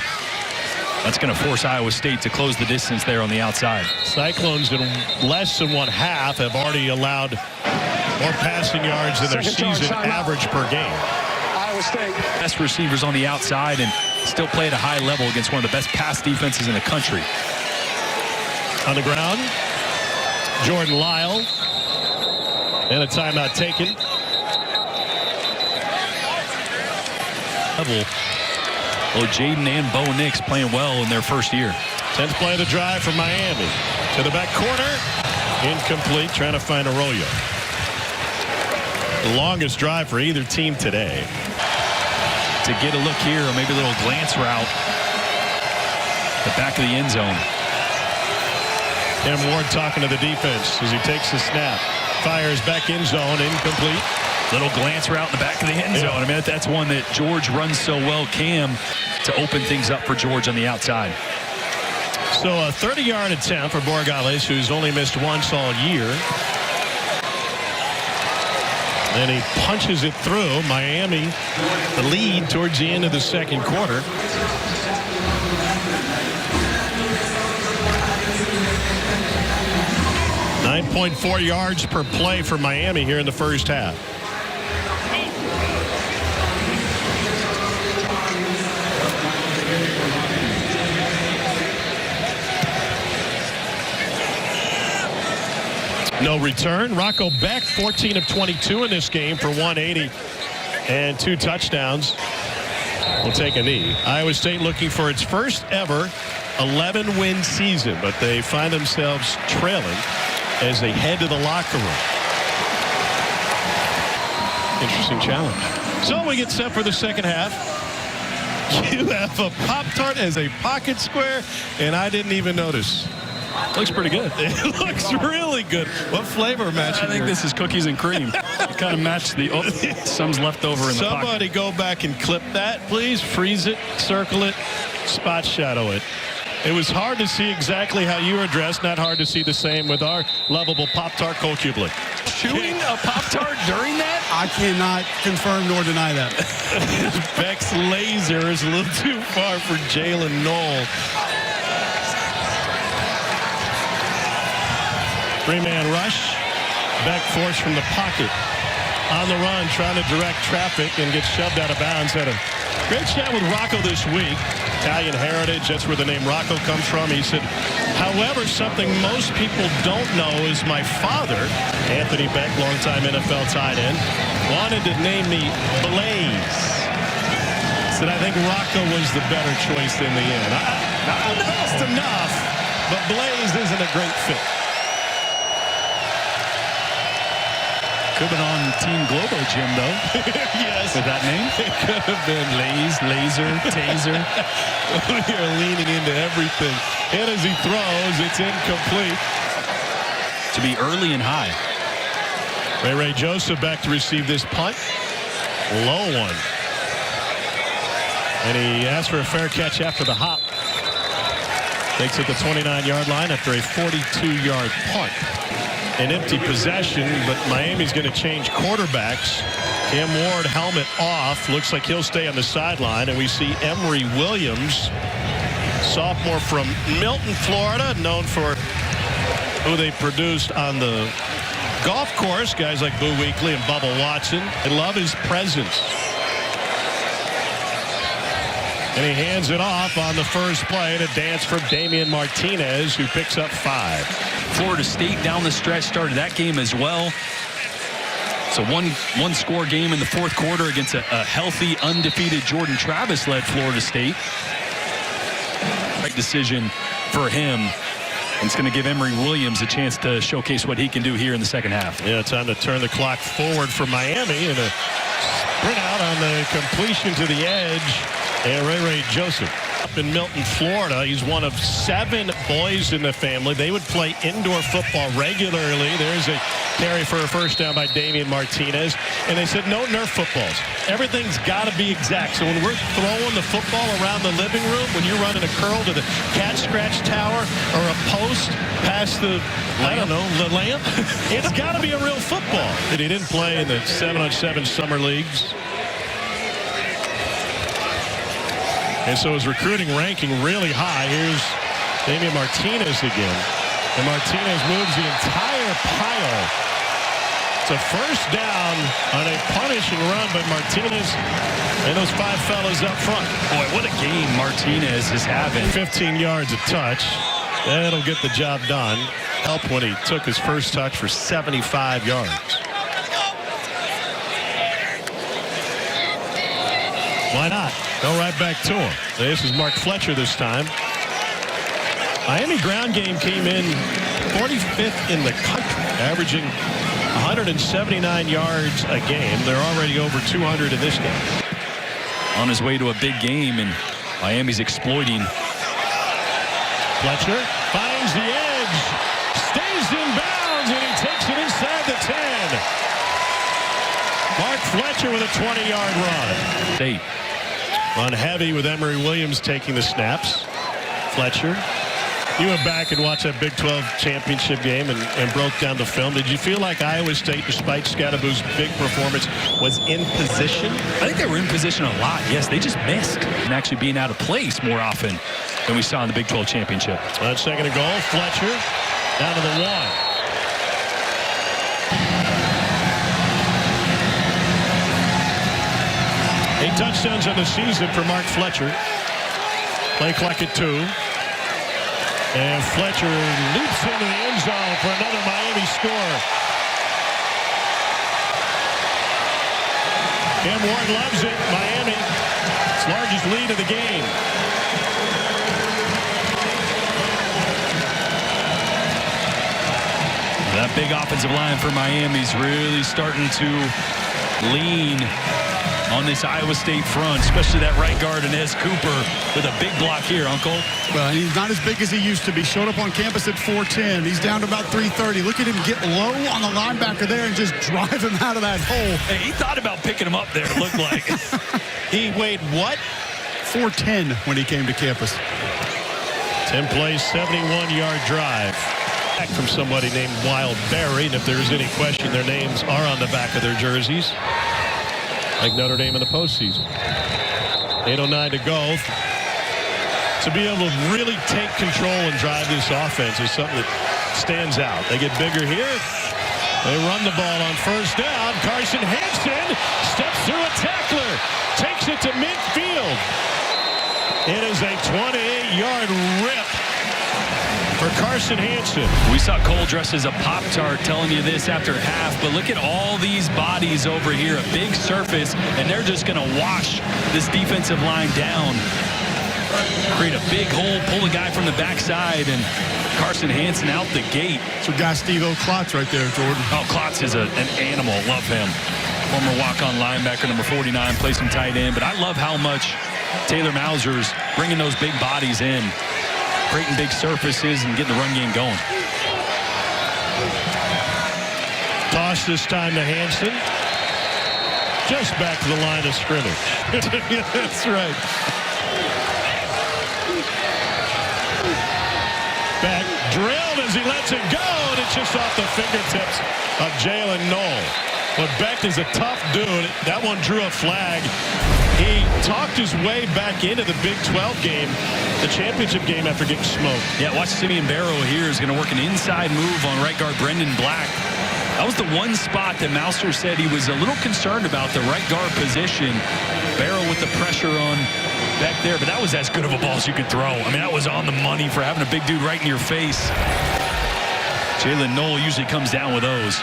That's going to force Iowa State to close the distance there on the outside. Cyclones in less than one half have already allowed more passing yards than their season average per game. Iowa State. Best receivers on the outside and still play at a high level against one of the best pass defenses in the country. On the ground, Jordan Lyle. And a timeout taken. Well, Jaden and Bo Nix playing well in their first year. 10th play of the drive for Miami. To the back corner. Incomplete. Trying to find Arroyo. The longest drive for either team today. To get a look here, or maybe a little glance route. The back of the end zone. Cam Ward talking to the defense as he takes the snap. Fires back in zone. Incomplete. Little glance route in the back of the end zone. I mean, that's one that George runs so well, Cam, to open things up for George on the outside. So a 30-yard attempt for Borregales, who's only missed once all year. And he punches it through. Miami, the lead towards the end of the second quarter. .4 yards per play for Miami here in the first half. No return. Rocco Becht, 14 of 22 in this game for 180 and 2 touchdowns. Will take a knee. Iowa State looking for its first ever 11-win season, but they find themselves trailing as they head to the locker room. Interesting challenge. So we get set for the second half. You have a Pop-Tart as a pocket square, and I didn't even notice. Looks pretty good. It looks really good. What flavor matching? I think this is cookies and cream. It kind of matched the some's left over in the pocket. Somebody go back and clip that, please. Freeze it, circle it, spot shadow it. It was hard to see exactly how you were dressed. Not hard to see the same with our lovable Pop-Tart Cole Kubelik. Chewing a Pop-Tart during that? I cannot confirm nor deny that. Beck's laser is a little too far for Jalen Knoll. 3-man rush. Beck forced from the pocket. On the run, trying to direct traffic and gets shoved out of bounds. Had a great chat with Rocco this week. Italian heritage, that's where the name Rocco comes from. He said, however, something most people don't know is my father, Anthony Becht, longtime NFL tight end, wanted to name me Blaze. Said, I think Rocco was the better choice in the end. I don't know, it's enough, but Blaze isn't a great fit. Could have been on Team Globo, Jim, though. Yes. With that name. It could have been Lays, Laser, Taser. We are leaning into everything. And as he throws, it's incomplete. To be early and high. Ray Joseph back to receive this punt. Low one. And he asked for a fair catch after the hop. Takes it the 29-yard line after a 42-yard punt. An empty possession, but Miami's going to change quarterbacks. Cam Ward, helmet off. Looks like he'll stay on the sideline. And we see Emory Williams, sophomore from Milton, Florida, known for who they produced on the golf course. Guys like Boo Weekley and Bubba Watson. I love his presence. And he hands it off on the first play to dance for Damien Martinez, who picks up 5. Florida State down the stretch started that game as well. So one score game in the fourth quarter against a healthy, undefeated Jordan Travis-led Florida State. Right decision for him. And it's going to give Emory Williams a chance to showcase what he can do here in the second half. Yeah, time to turn the clock forward for Miami, and a sprint out on the completion to the edge. And Ray Joseph up in Milton, Florida. He's one of 7 boys in the family. They would play indoor football regularly. There's a carry for a first down by Damien Martinez. And they said no Nerf footballs. Everything's got to be exact. So when we're throwing the football around the living room, when you're running a curl to the cat scratch tower or a post past the, I don't know, the lamp, it's got to be a real football. But he didn't play in the 7-on-7 summer leagues. And so his recruiting ranking really high. Here's Damien Martinez again. And Martinez moves the entire pile. It's a first down on a punishing run by Martinez and those 5 fellas up front. Boy, what a game Martinez is having. 15 yards a touch. That'll get the job done. Helped when he took his first touch for 75 yards. Why not? Go right back to him. This is Mark Fletcher this time. Miami ground game came in 45th in the country, averaging 179 yards a game. They're already over 200 in this game. On his way to a big game, and Miami's exploiting. Fletcher finds the edge, stays in bounds, and he takes it inside the 10. Mark Fletcher with a 20-yard run. State. On heavy with Emory Williams taking the snaps. Fletcher. You went back and watched that Big 12 championship game and broke down the film. Did you feel like Iowa State, despite Scadaboo's big performance, was in position? I think they were in position a lot. Yes, they just missed. And actually being out of place more often than we saw in the Big 12 championship. On second and goal, Fletcher down to the 1. 8 touchdowns on the season for Mark Fletcher. Play clock at 2. And Fletcher leaps into the end zone for another Miami score. Cam Ward loves it. Miami, its largest lead of the game. That big offensive line for Miami's really starting to lean on this Iowa State front, especially that right guard Inez Cooper with a big block here, Uncle. Well, he's not as big as he used to be. Showed up on campus at 4'10". He's down to about 330. Look at him get low on the linebacker there and just drive him out of that hole. Hey, he thought about picking him up there, it looked like. He weighed what? 4'10" when he came to campus. 10 plays, 71-yard drive. Back from somebody named Wild Berry, and if there's any question, their names are on the back of their jerseys. Like Notre Dame in the postseason. 8:09 to go. To be able to really take control and drive this offense is something that stands out. They get bigger here. They run the ball on first down. Carson Hansen steps through a tackler. Takes it to midfield. It is a 28-yard rip for Carson Hansen. We saw Cole dressed as a Pop-Tart telling you this after half, but look at all these bodies over here, a big surface, and they're just going to wash this defensive line down. Create a big hole, pull the guy from the backside, and Carson Hansen out the gate. So guy Steve Klotz right there, Jordan. Oh, Klotz is an animal. Love him. Former walk-on linebacker, number 49, plays some tight end, but I love how much Taylor Mauser's bringing those big bodies in, creating big surfaces and getting the run game going. Toss this time to Hansen. Just back to the line of scrimmage. That's right. Back drilled as he lets it go, and it's just off the fingertips of Jalen Knoll. But Becht is a tough dude. That one drew a flag. He talked his way back into the Big 12 game, the championship game, after getting smoked. Yeah, watch Simeon Barrow here is going to work an inside move on right guard Brendan Black. That was the one spot that Mauser said he was a little concerned about, the right guard position. Barrow with the pressure on back there, but that was as good of a ball as you could throw. I mean, that was on the money for having a big dude right in your face. Jalen Knoll usually comes down with those.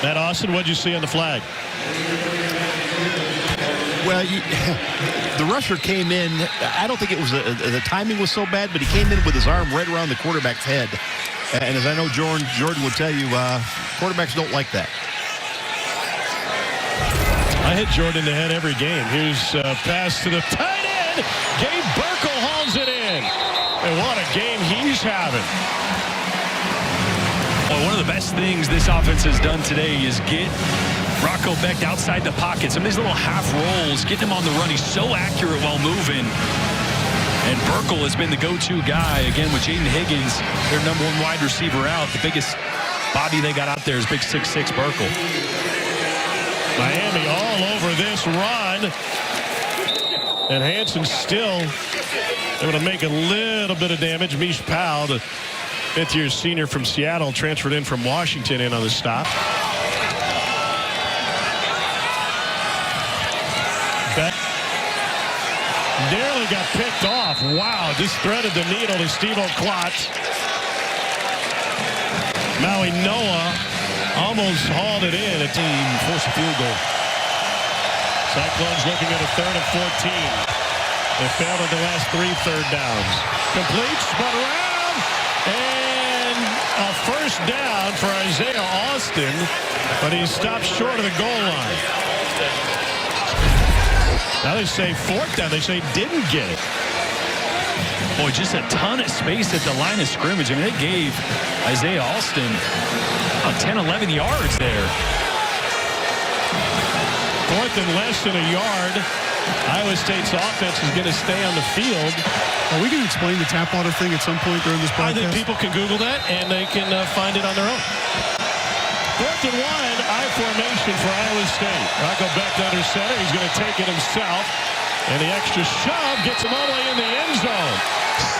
Matt Austin, what'd you see on the flag? Well, the rusher came in. I don't think it was the timing was so bad, but he came in with his arm right around the quarterback's head. And as I know Jordan would tell you, quarterbacks don't like that. I hit Jordan in the head every game. Here's a pass to the tight end. Gabe Burkle hauls it in. And what a game he's having. Well, one of the best things this offense has done today is get Rocco Becht outside the pocket. Some of these little half rolls, getting him on the run. He's so accurate while moving. And Burkle has been the go-to guy, again, with Jaden Higgins, their number 1 wide receiver out. The biggest body they got out there is big 6'6" Burkle. Miami all over this run. And Hansen still able to make a little bit of damage. Mish Powell, the fifth-year senior from Seattle, transferred in from Washington in on the stop. Beck nearly got picked off. Wow, just threaded the needle to Steve O'Klotz. Maui Noah almost hauled it in. A team forced a field goal. Cyclones looking at a 3rd and 14. They failed at the last 3 third downs. Complete, spun around, and a first down for Isaiah Austin, but he stopped short of the goal line. Now they say 4th down. They say didn't get it. Boy, just a ton of space at the line of scrimmage. I mean, they gave Isaiah Austin 10, 11 yards there. 4th and less than a yard. Iowa State's offense is going to stay on the field. Are we going to explain the tap water thing at some point during this I broadcast? think people can Google that, and they can find it on their own. 4th and 1, I formation for Iowa State. Rocco Becht under center. He's going to take it himself. And the extra shove gets him all the way in the end zone.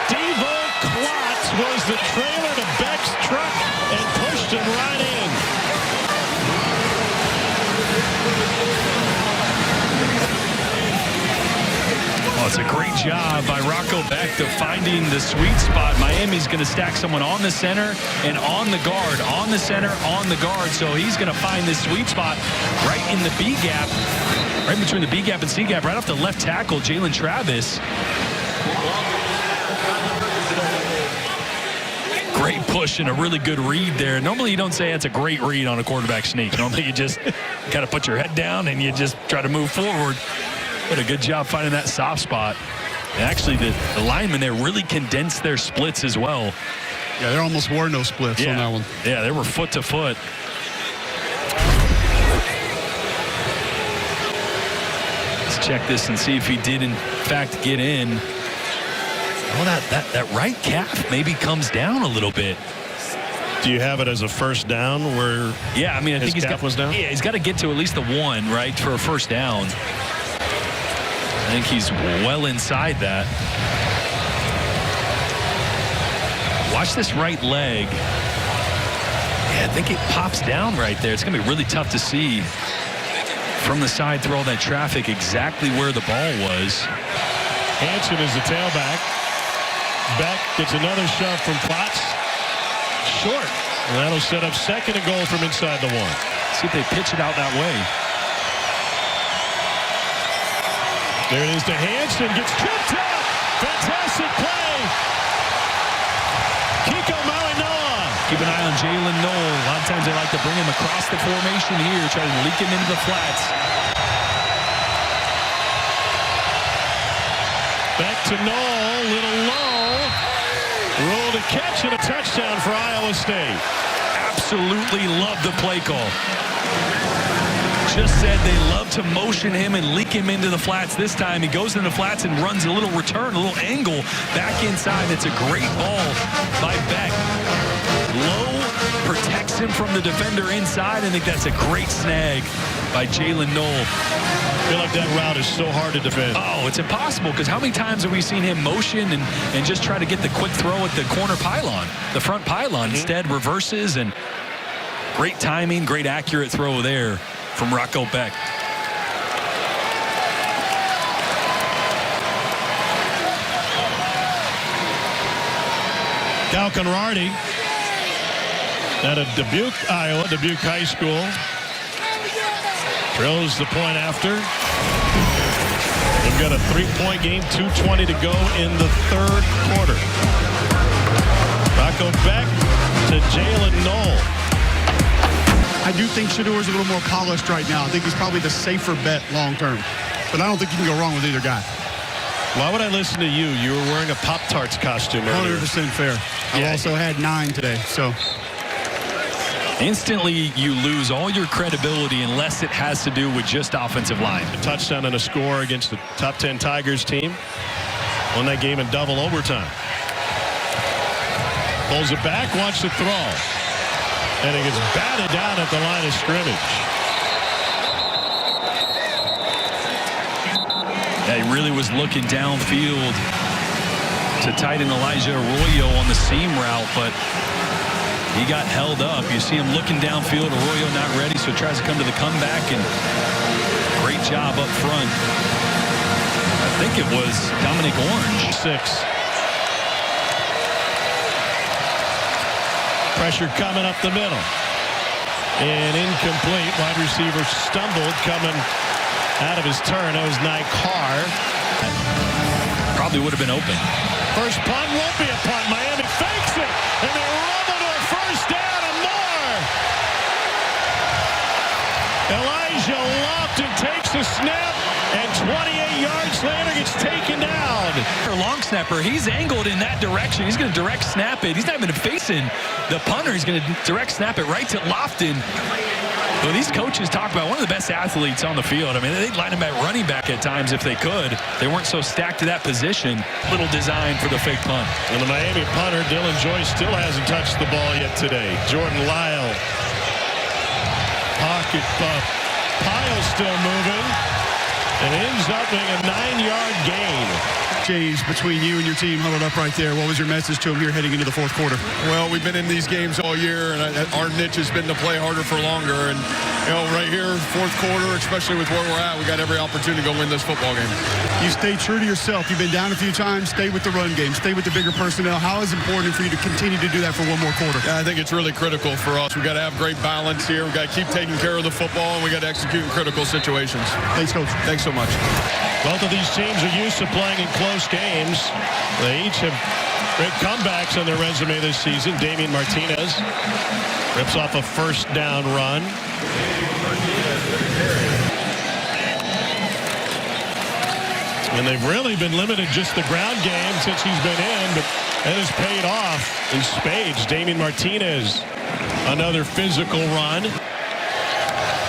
Steve O'Klotz was the trailer to Becht's truck and pushed him right in. Oh, it's a great job by Rocco Becht of finding the sweet spot. Miami's going to stack someone on the center and on the guard, on the center, on the guard. So he's going to find this sweet spot right in the B gap, right between the B gap and C gap, right off the left tackle, Jalen Travis. Great push and a really good read there. Normally you don't say it's a great read on a quarterback sneak. Normally you just kind of put your head down and you just try to move forward. But a good job finding that soft spot. And actually, the linemen there really condensed their splits as well. Yeah, there almost were no splits on that one. Yeah, they were foot to foot. Let's check this and see if he did, in fact, get in. Well, that right calf maybe comes down a little bit. Do you have it as a first down where I mean, I think his calf was down? Yeah, he's got to get to at least the 1, right, for a first down. I think he's well inside that. Watch this right leg. Yeah, I think it pops down right there. It's going to be really tough to see from the side through all that traffic exactly where the ball was. Hansen is the tailback. Beck gets another shove from Klotz. Short. And that'll set up 2nd and goal from inside the 1. See if they pitch it out that way. There it is to Hansen, gets tripped up. Fantastic play. Kiko Maui-Noa. Keep an eye on Jalen Noel. A lot of times they like to bring him across the formation here, try to leak him into the flats. Back to Noel, little low. Roll to catch and a touchdown for Iowa State. Absolutely love the play call. Just said they love to motion him and leak him into the flats. This time he goes into the flats and runs a little return, a little angle back inside. It's a great ball by Beck. Low protects him from the defender inside. I think that's a great snag by Jalen Noel. I feel like that route is so hard to defend. Oh, it's impossible, because how many times have we seen him motion and just try to get the quick throw at the corner pylon, the front pylon. Instead reverses, and great timing, great accurate throw there from Rocco Becht. Cal Conradi out of Dubuque, Iowa, Dubuque High School. Drills the point after. They've got a 3-point game, 2:20 to go in the 3rd quarter. Rocco Becht to Jalen Noel. I do think Shadour's a little more polished right now. I think he's probably the safer bet long term. But I don't think you can go wrong with either guy. Why would I listen to you? You were wearing a Pop-Tarts costume earlier. 100% fair. I also had 9 today, so. Instantly, you lose all your credibility unless it has to do with just offensive line. A touchdown and a score against the top 10 Tigers team. Won that game in double overtime. Pulls it back, wants to throw. And it gets batted down at the line of scrimmage. Yeah, he really was looking downfield to tighten Elijah Arroyo on the seam route, but he got held up. You see him looking downfield. Arroyo not ready, so tries to come to the comeback, and great job up front. I think it was Dominic Orange. 6. Pressure coming up the middle. And incomplete. Wide receiver stumbled coming out of his turn. That was Carr. Probably would have been open. First punt won't be a punt. Miami fakes it. And they rumble to a first down and more. Elijah Lofton takes the snap, and 28 yards later gets taken down. Long snapper, he's angled in that direction. He's going to direct snap it. He's not even facing the punter. He's going to direct snap it right to Lofton. Well, these coaches talk about one of the best athletes on the field. I mean, they'd line him at running back at times if they could. They weren't so stacked to that position. Little design for the fake punt. And the Miami punter, Dylan Joyce, still hasn't touched the ball yet today. Jordan Lyle. Pocket buff. Pile still moving. And ends up being a 9-yard gain. James, between you and your team huddled up right there, what was your message to them here heading into the fourth quarter? Well, we've been in these games all year, and our niche has been to play harder for longer. And, right here, fourth quarter, especially with where we're at, we got every opportunity to go win this football game. You stay true to yourself. You've been down a few times. Stay with the run game. Stay with the bigger personnel. How is it important for you to continue to do that for one more quarter? Yeah, I think it's really critical for us. We got to have great balance here. We got to keep taking care of the football, and we got to execute in critical situations. Thanks, Coach. Thanks so much. Both of these teams are used to playing in close games. They each have great comebacks on their resume this season. Damien Martinez rips off a first down run. And they've really been limited just the ground game since he's been in, but that has paid off in spades. Damien Martinez, another physical run.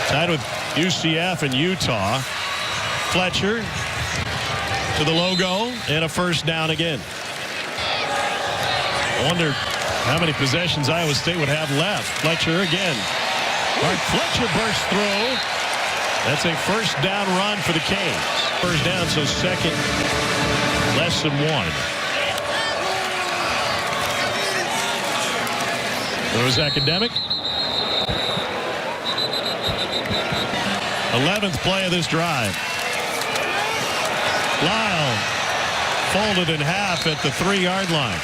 Tied with UCF and Utah. Fletcher to the logo and a first down again. I wonder how many possessions Iowa State would have left. Fletcher again. Mark Fletcher bursts through. That's a first down run for the Canes. First down, so second, less than 1. There was Academic. 11th play of this drive. Lyle folded in half at the 3-yard line.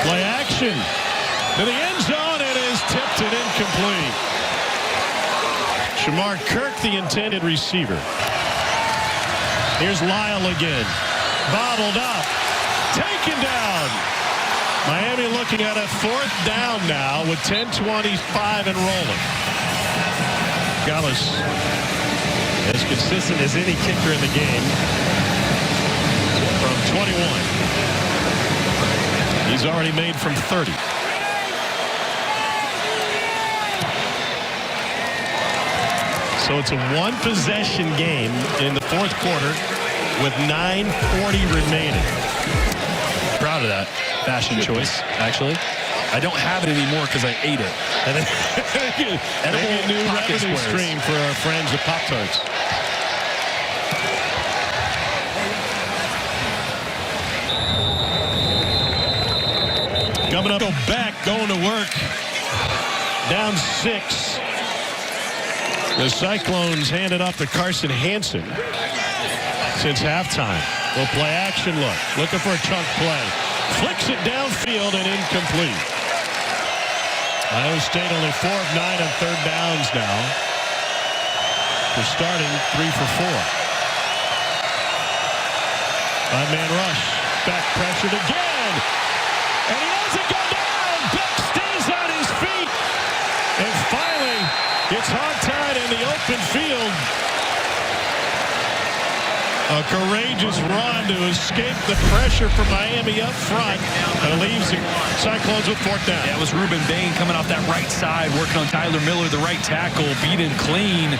Play action to the end zone. It is tipped and incomplete. Shamar Kirk, the intended receiver. Here's Lyle again. Bobbled up. Taken down. Miami looking at a fourth down now with 10:25 and rolling. Gallus, as consistent as any kicker in the game, from 21. He's already made from 30. So it's a one-possession game in the fourth quarter with 9:40 remaining. Proud of that fashion choice, actually. I don't have it anymore because I ate it. Maybe a new revenue stream for our friends at Pop-Tarts. Coming up, go back, going to work. Down 6. The Cyclones handed off to Carson Hansen since halftime. We'll play action look. Looking for a chunk play. Flicks it downfield and incomplete. Iowa State only 4 of 9 on third downs now. They're starting 3 for 4. 5-man rush. Back pressured again. And he doesn't go down. Becht stays on his feet. And finally gets hog-tied in the open field. A courageous run to escape the pressure from Miami up front. And it leaves the Cyclones with 4th down. Yeah, it was Ruben Bain coming off that right side, working on Tyler Miller, the right tackle, beat him clean.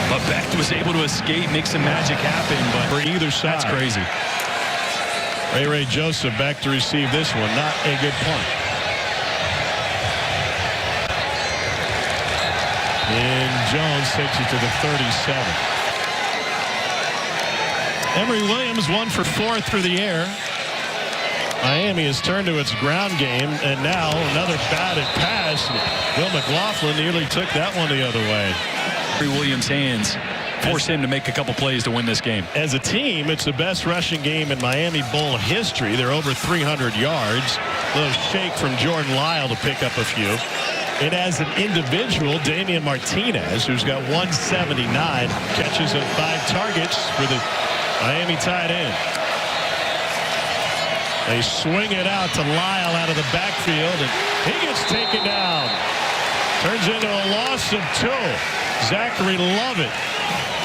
But Becht was able to escape, make some magic happen. But for either side. That's crazy. Ray Joseph back to receive this one. Not a good punt. And Jones takes it to the 37. Emory Williams 1 for 4 through the air. Miami has turned to its ground game, and now another batted pass. Will McLaughlin nearly took that one the other way. Williams' hands force him to make a couple plays to win this game. As a team, it's the best rushing game in Miami Bowl history. They're over 300 yards. A little shake from Jordan Lyle to pick up a few. And as an individual, Damien Martinez, who's got 179 catches and 5 targets for the Miami tight end. They swing it out to Lyle out of the backfield, and he gets taken down. Turns into a loss of 2. Zachary Lovett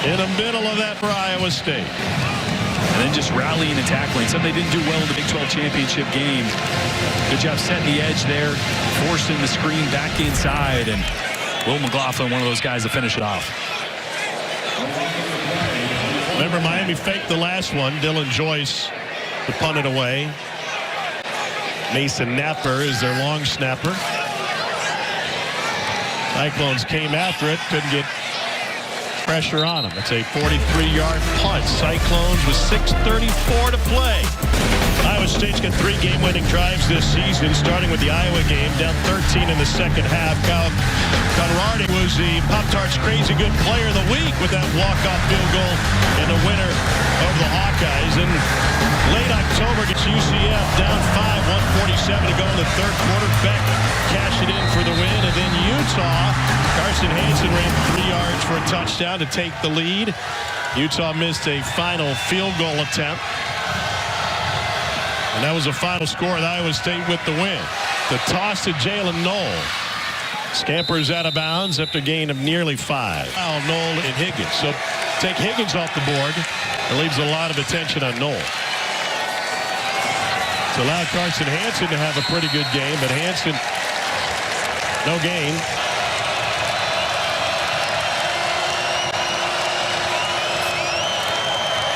in the middle of that for Iowa State. And then just rallying and tackling. Something they didn't do well in the Big 12 championship game. Good job setting the edge there, forcing the screen back inside, and Will McLaughlin, one of those guys to finish it off. Remember, Miami faked the last one. Dylan Joyce to punt it away. Mason Napper is their long snapper. Cyclones came after it, couldn't get pressure on them. It's a 43-yard punt. Cyclones with 6:34 to play. Iowa State's got 3 game-winning drives this season, starting with the Iowa game, down 13 in the second half. Conradi was the Pop-Tarts Crazy Good Player of the Week with that walk-off field goal and the winner of the Hawkeyes. And late October gets UCF down 5, 147 to go in the third quarter. Becht cashing in for the win. And then Utah, Carson Hansen ran 3 yards for a touchdown to take the lead. Utah missed a final field goal attempt. And that was the final score of Iowa State with the win. The toss to Jalen Knoll. Scampers out of bounds after a gain of nearly 5. Now Knoll and Higgins. So take Higgins off the board. It leaves a lot of attention on Knoll. It's allowed Carson Hansen to have a pretty good game, but Hansen, no gain.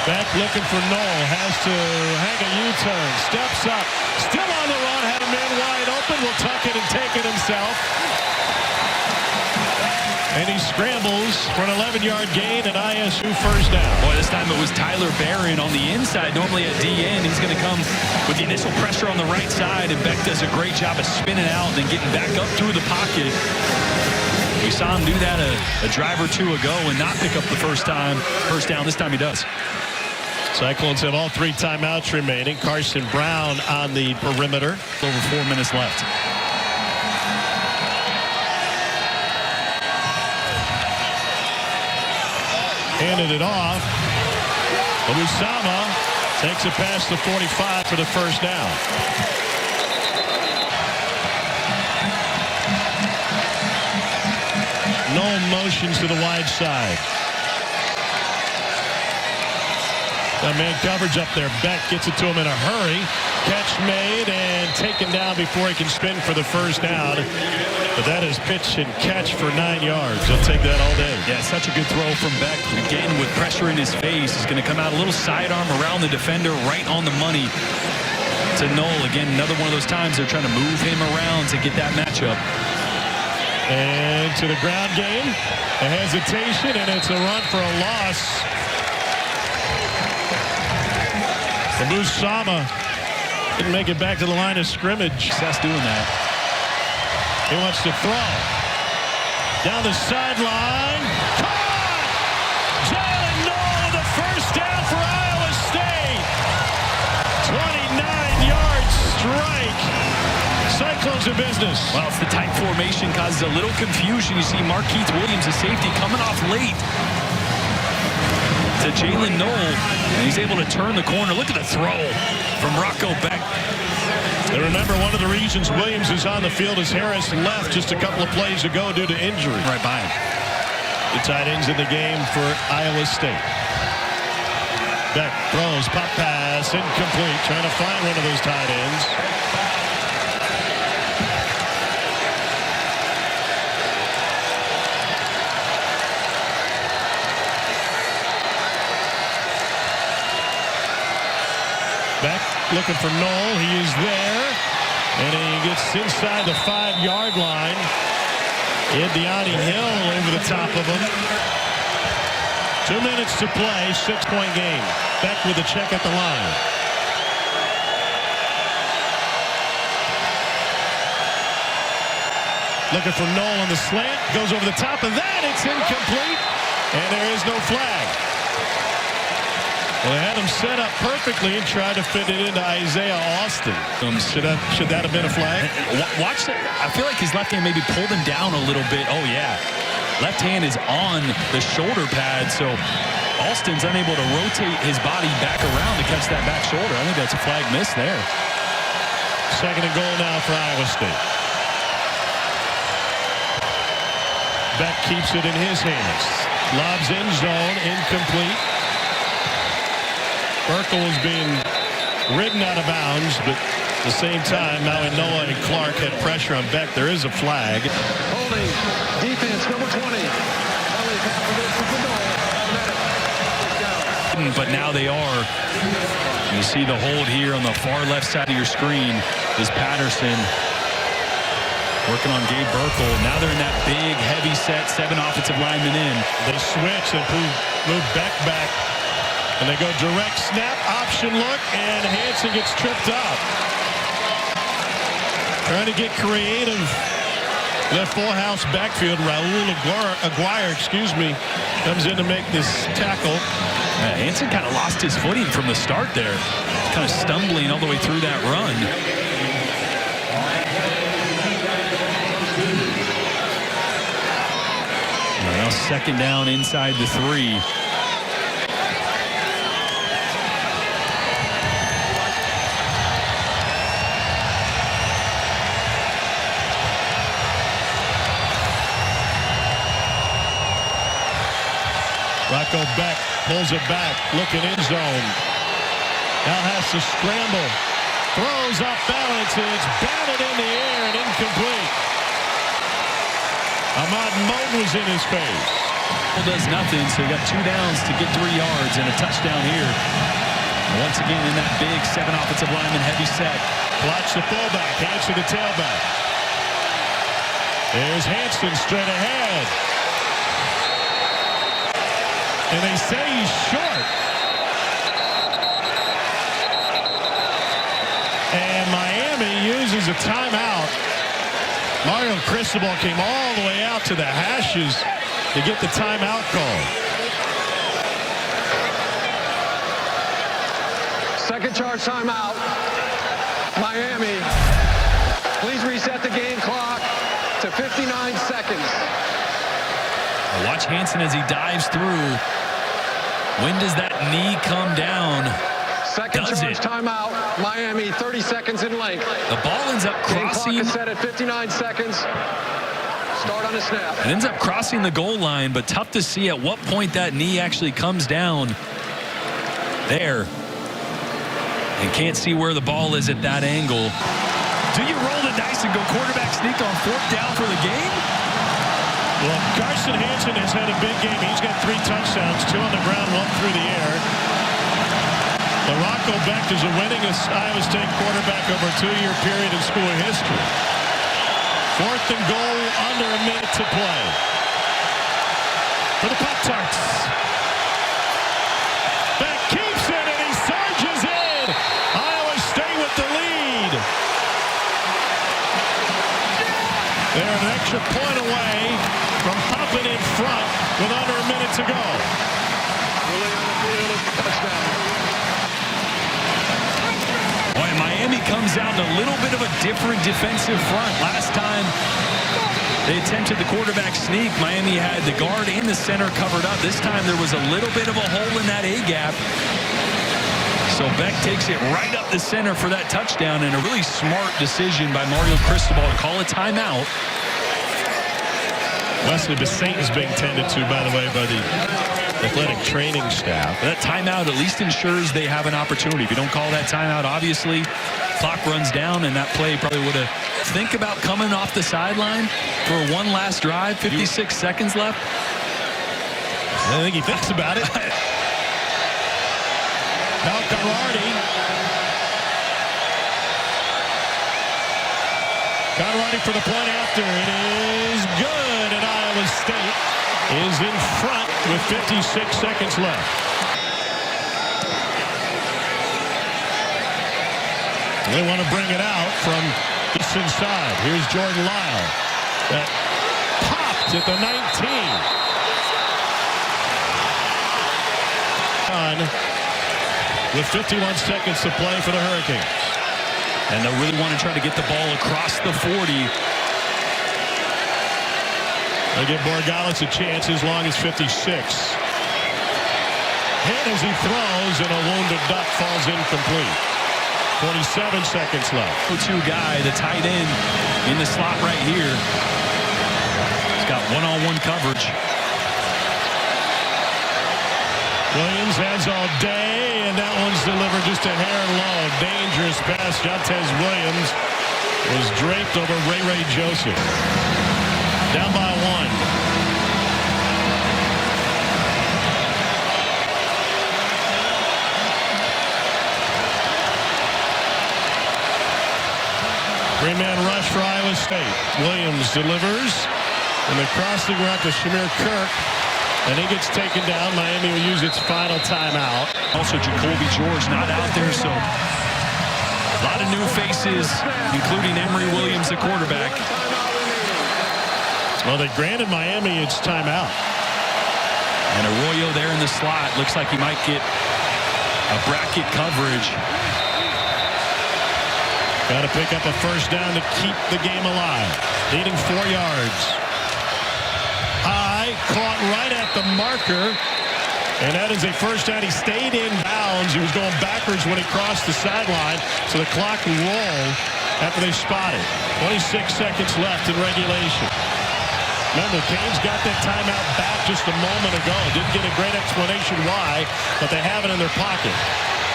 Becht looking for Knoll, has to hang a U-turn, steps up, still on the run, had a man wide open, will tuck it and take it himself. And he scrambles for an 11-yard gain and ISU first down. Boy, this time it was Tyler Barron on the inside. Normally at DN, he's going to come with the initial pressure on the right side, and Becht does a great job of spinning out and then getting back up through the pocket. We saw him do that a drive or two ago and not pick up the first down. This time he does. Cyclones have all 3 timeouts remaining. Carson Brown on the perimeter. Over 4 minutes left. Handed it off. Usama takes it past the 45 for the first down. No motions to the wide side. That man coverage up there. Becht gets it to him in a hurry. Catch made and taken down before he can spin for the first down. But that is pitch and catch for 9 yards. He'll take that all day. Yeah, such a good throw from Becht. Again, with pressure in his face, he's going to come out a little sidearm around the defender, right on the money to Knoll. Again, another one of those times they're trying to move him around to get that matchup. And to the ground game, a hesitation, and it's a run for a loss. Usama didn't make it back to the line of scrimmage. Success doing that. He wants to throw. Down the sideline. Caught! Jalen Knoll, the first down for Iowa State. 29-yard strike. Cyclones in business. Well, it's the tight formation causes a little confusion. You see Markeith Williams, the safety, coming off late to Jalen Knoll, and he's able to turn the corner. Look at the throw from Rocco Becht. And remember, one of the reasons Williams is on the field is Harris left just a couple of plays ago due to injury. Right by him. The tight ends in the game for Iowa State. Becht throws, pop pass, incomplete. Trying to find one of those tight ends. Becht looking for Knoll. He is there. And he gets inside the 5-yard line. De'Ani Hill over the top of him. 2 minutes to play, 6-point game. Becht with a check at the line. Looking for Knoll on the slant. Goes over the top of that. It's incomplete. And there is no flag. Well, they had him set up perfectly and tried to fit it into Isaiah Austin. Should that have been a flag? Watch that. I feel like his left hand maybe pulled him down a little bit. Oh, yeah. Left hand is on the shoulder pad, so Austin's unable to rotate his body back around to catch that back shoulder. I think that's a flag miss there. 2nd and goal now for Iowa State. Becht keeps it in his hands. Lobs end zone, incomplete. Burkle is being ridden out of bounds, but at the same time, Maui Noah and Clark had pressure on Becht. There is a flag. Holding defense, number 20. But now they are. You see the hold here on the far left side of your screen is Patterson working on Gabe Burkle. Now they're in that big, heavy set, 7 offensive linemen in. They switch and move Becht back. And they go direct snap, option look, and Hansen gets tripped up. Trying to get creative. That full house backfield, Raul Aguirre, comes in to make this tackle. Hansen kind of lost his footing from the start there. Kind of stumbling all the way through that run. Now 2nd down inside the 3. Rocco Becht pulls it back, looking in zone. Now has to scramble. Throws off balance, and it's batted in the air and incomplete. Ahmad Moe was in his face. Does nothing, so he got 2 downs to get 3 yards and a touchdown here. Once again in that big 7 offensive lineman heavy set. Blocks the fullback, hands to the tailback. There's Hansen straight ahead. And they say he's short. And Miami uses a timeout. Mario Cristobal came all the way out to the hashes to get the timeout call. 2nd charge timeout. Miami. Please reset the game clock to 59 seconds. Watch Hansen as he dives through. When does that knee come down? 2nd charge timeout. Miami, 30 seconds in length. The ball ends up crossing. Game clock is set at 59 seconds. Start on the snap. It ends up crossing the goal line, but tough to see at what point that knee actually comes down. There. And can't see where the ball is at that angle. Do you roll the dice and go quarterback sneak on 4th down for the game? Well, Carson Hansen has had a big game. He's got 3 touchdowns, 2 on the ground, 1 through the air. But Rocco Becht is the winningest Iowa State quarterback over a 2-year period in school history. 4th and goal, under a minute to play. For the Pop-Tarts. Becht keeps it, and he surges in. Iowa State with the lead. They're an extra point away from popping in front with under a minute to go. Boy, Miami comes out in a little bit of a different defensive front. Last time they attempted the quarterback sneak, Miami had the guard and the center covered up. This time there was a little bit of a hole in that A-gap. So Becht takes it right up the center for that touchdown, and a really smart decision by Mario Cristobal to call a timeout. Wesley Bassett is being tended to, by the way, by the athletic training staff. That timeout at least ensures they have an opportunity. If you don't call that timeout, obviously, clock runs down, and that play probably would have think about coming off the sideline for one last drive, 56 seconds left. I think he thinks about it. Now Conradi for the point after. It is good, and Iowa State is in front with 56 seconds left. They want to bring it out from this inside. Here's Jordan Lyle. That popped at the 19. With 51 seconds to play for the Hurricanes. And they really want to try to get the ball across the 40. They'll give Borgalis a chance as long as 56. Hit as he throws, and a wounded duck falls incomplete. 27 seconds left. 2 guy, the tight end in the slot right here. He's got one-on-one coverage. Williams has all day, and that one's delivered just a hair low. Dangerous pass. Jontez Williams was draped over Ray Joseph. Down by 1. 3-man rush for Iowa State. Williams delivers, and the crossing route to Shamir Kirk. And he gets taken down. Miami will use its final timeout. Also, Jacoby George not out there, so a lot of new faces, including Emory Williams, the quarterback. Well, they granted Miami its timeout. And Arroyo there in the slot. Looks like he might get a bracket coverage. Got to pick up a first down to keep the game alive. Needing 4 yards. High, caught right at the marker. And that is a first down. He stayed in bounds. He was going backwards when he crossed the sideline. So the clock will roll after they spotted. 26 seconds left in regulation. Remember, Canes got that timeout back just a moment ago. Didn't get a great explanation why, but they have it in their pocket.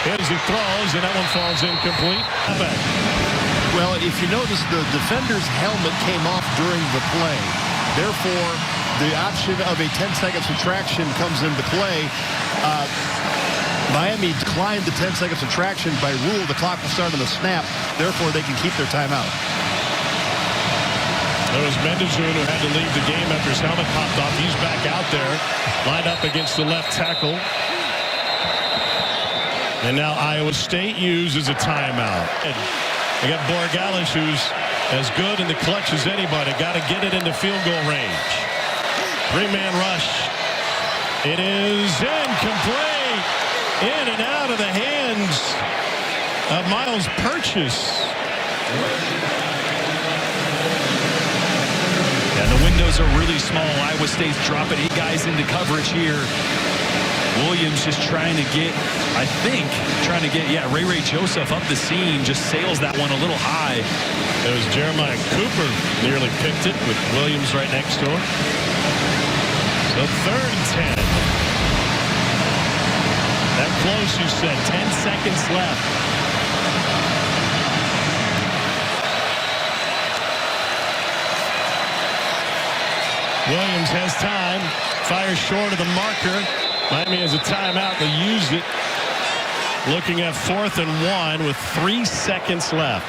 As he throws, and that one falls incomplete. Well, if you notice, the defender's helmet came off during the play. Therefore, the option of a 10-second subtraction comes into play. Miami declined the 10-second subtraction. By rule, the clock will start on the snap. Therefore, they can keep their timeout. There was Mendezun who had to leave the game after his helmet popped off. He's back out there, lined up against the left tackle. And now Iowa State uses a timeout. They got Borgalis, who's as good in the clutch as anybody. Got to get it into field goal range. 3-man rush. It is incomplete. In and out of the hands of Miles Purchase. Yeah, the windows are really small. Iowa State's dropping 8 guys into coverage here. Williams just trying to get, I think, Ray Joseph up the seam. Just sails that one a little high. It was Jeremiah Cooper nearly picked it with Williams right next to him. So 3rd and 10. That close, you said. 10 seconds left. Williams has time. Fires short of the marker. Miami has a timeout. They use it. Looking at 4th and 1 with 3 seconds left.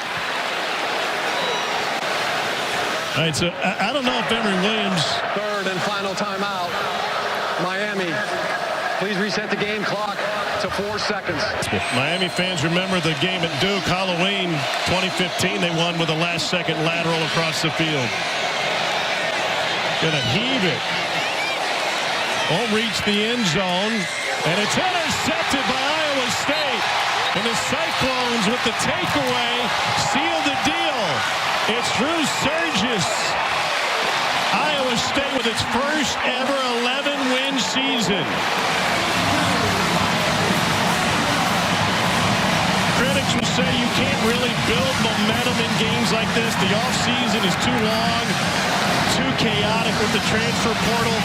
All right, so I don't know if Emory Williams. 3rd and final timeout. Miami, please reset the game clock to 4 seconds. Miami fans remember the game at Duke, Halloween 2015. They won with a last-second lateral across the field. Gonna heave it. Won't reach the end zone. And it's intercepted by Iowa State. And the Cyclones with the takeaway seal the deal. It's Drew Surgis. Iowa State with its first ever 11-win season. Critics will say you can't really build momentum in games like this. The offseason is too long, too chaotic with the transfer portal.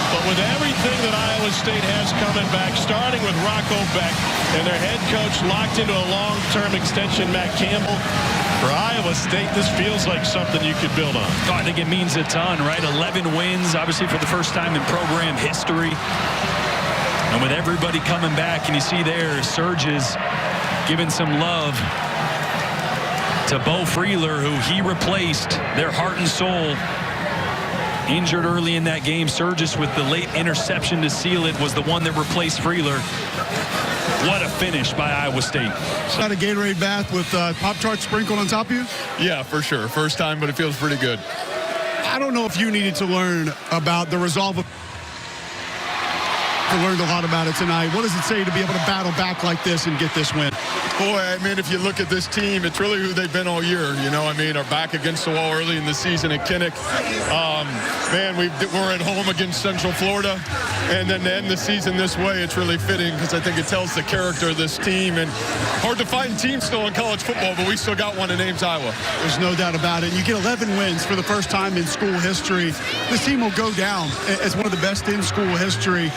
But with everything that Iowa State has coming back, starting with Rocco Becht and their head coach locked into a long-term extension, Matt Campbell, for Iowa State, this feels like something you could build on. I think it means a ton, right? 11 wins, obviously for the first time in program history. And with everybody coming back, and you see there, Surges giving some love to Bo Freeler, who he replaced, their heart and soul. Injured early in that game. Surges with the late interception to seal it was the one that replaced Freeler. What a finish by Iowa State. Got a Gatorade bath with Pop-Tarts sprinkled on top of you? Yeah, for sure. First time, but it feels pretty good. I don't know if you needed to learn about the resolve of... learned a lot about it tonight. What does it say to be able to battle back like this and get this win? Boy, I mean, if you look at this team, it's really who they've been all year. You know, I mean, are back against the wall early in the season at Kinnick. Man, we're at home against Central Florida. And then to end the season this way, it's really fitting because I think it tells the character of this team. And hard to find teams still in college football, but we still got one, and name's Iowa. There's no doubt about it. You get 11 wins for the first time in school history. This team will go down as one of the best in school history.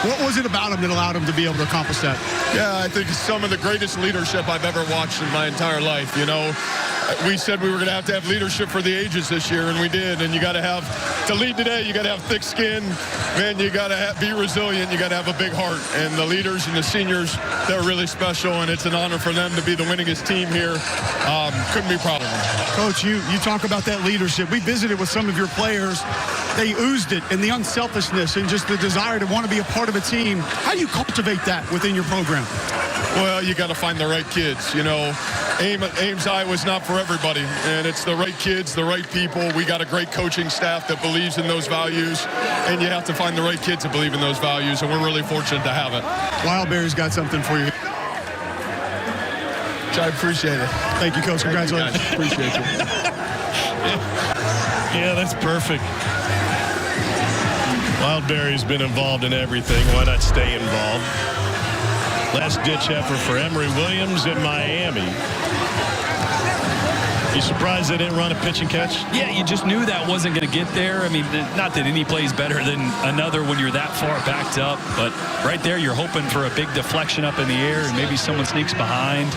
What was it about him that allowed him to be able to accomplish that? Yeah, I think some of the greatest leadership I've ever watched in my entire life. You know, we said we were going to have leadership for the ages this year, and we did. And you got to have, to lead today, you got to have thick skin. Man, you got to be resilient. You got to have a big heart. And the leaders and the seniors, they're really special, and it's an honor for them to be the winningest team here. Couldn't be proud of them. Coach, you talk about that leadership. We visited with some of your players. They oozed it, and the unselfishness and just the desire to want to be a part of a team. How do you cultivate that within your program? Well, you got to find the right kids. You know, Ames Iowa is not for everybody, and it's the right kids, the right people. We got a great coaching staff that believes in those values, and you have to find the right kids that believe in those values, and we're really fortunate to have it. Wildberry's got something for you. I appreciate it. Thank you, Coach. Congratulations. Appreciate you. Yeah, that's perfect. Wildberry's been involved in everything. Why not stay involved? Last-ditch effort for Emory Williams in Miami. You surprised they didn't run a pitch and catch? Yeah, you just knew that wasn't going to get there. I mean, not that any play is better than another when you're that far backed up, but right there you're hoping for a big deflection up in the air and maybe someone sneaks behind.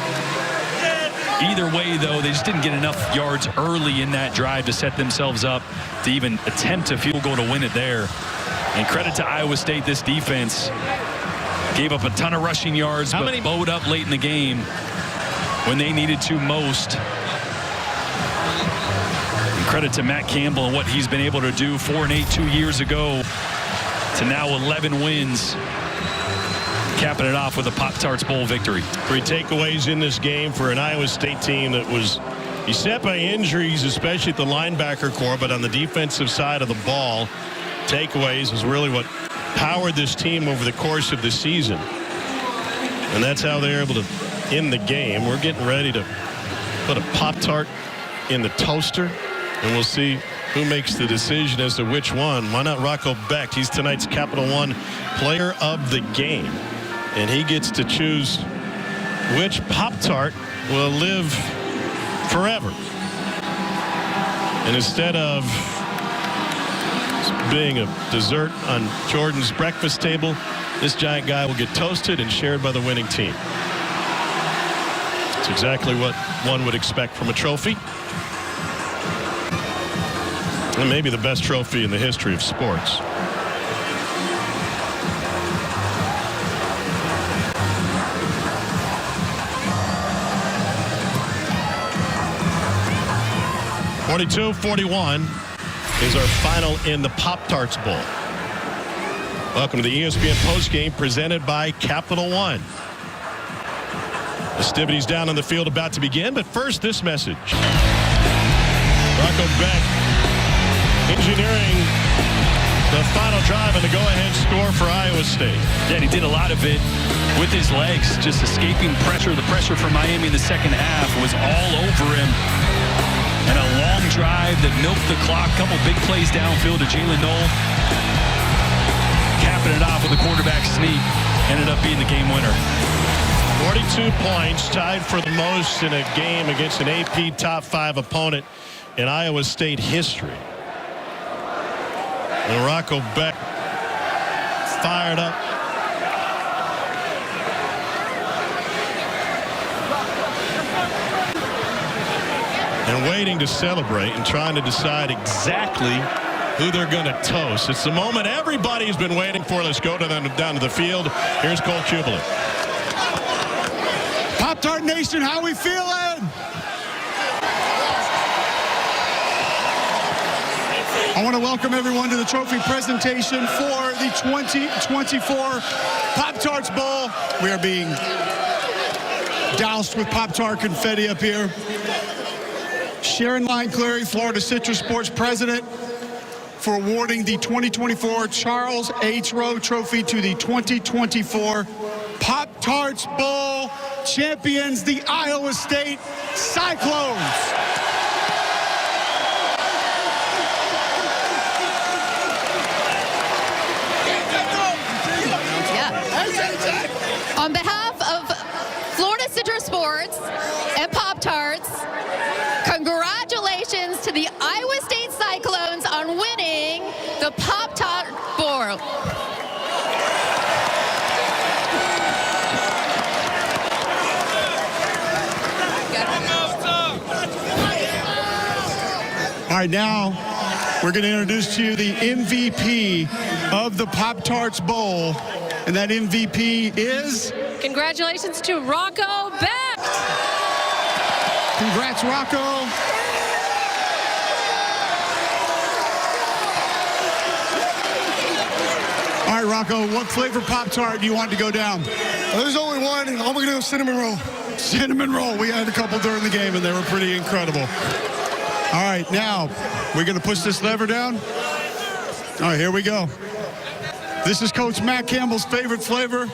Either way, though, they just didn't get enough yards early in that drive to set themselves up to even attempt a field goal to win it there. And credit to Iowa State, this defense gave up a ton of rushing yards, but bowed up late in the game when they needed to most. And credit to Matt Campbell and what he's been able to do 4-8 2 years ago to now 11 wins. Capping it off with a Pop-Tarts Bowl victory. 3 takeaways in this game for an Iowa State team that was beset by injuries, especially at the linebacker core, but on the defensive side of the ball, takeaways is really what powered this team over the course of the season. And that's how they're able to end the game. We're getting ready to put a Pop-Tart in the toaster, and we'll see who makes the decision as to which one. Why not Rocco Becht? He's tonight's Capital One Player of the Game. And he gets to choose which Pop-Tart will live forever. And instead of being a dessert on Jordan's breakfast table, this giant guy will get toasted and shared by the winning team. It's exactly what one would expect from a trophy. And maybe the best trophy in the history of sports. (42-41) is our final in the Pop-Tarts Bowl. Welcome to the ESPN postgame presented by Capital One. Festivities down on the field about to begin, but first this message. Rocco Becht engineering the final drive and the go-ahead score for Iowa State. Yeah, and he did a lot of it with his legs, just escaping pressure. The pressure from Miami in the second half was all over him. And a long drive that milked the clock. Couple big plays downfield to Jalen Knoll. Capping it off with a quarterback sneak. Ended up being the game winner. 42 points, tied for the most in a game against an AP top 5 opponent in Iowa State history. And Rocco Becht fired up. And waiting to celebrate and trying to decide exactly who they're going to toast. It's the moment everybody's been waiting for. Let's go to them down to the field. Here's Cole Kubler. Pop-Tart Nation, how we feeling? I want to welcome everyone to the trophy presentation for the 2024 Pop-Tarts Bowl. We are being doused with Pop-Tart confetti up here. Sharon Line-Clary, Florida Citrus Sports President, for awarding the 2024 Charles H. Rowe Trophy to the 2024 Pop-Tarts Bowl champions, the Iowa State Cyclones. On behalf of Florida Citrus Sports and Pop-Tarts, congratulations to the Iowa State Cyclones on winning the Pop-Tart Bowl. All right, now we're going to introduce to you the MVP of the Pop-Tarts Bowl. And that MVP is? Congratulations to Rocco Becht. Congrats, Rocco. All right, Rocco, what flavor Pop-Tart do you want to go down? There's only one. I'm going to go cinnamon roll. Cinnamon roll. We had a couple during the game, and they were pretty incredible. All right, now we're going to push this lever down. All right, here we go. This is Coach Matt Campbell's favorite flavor.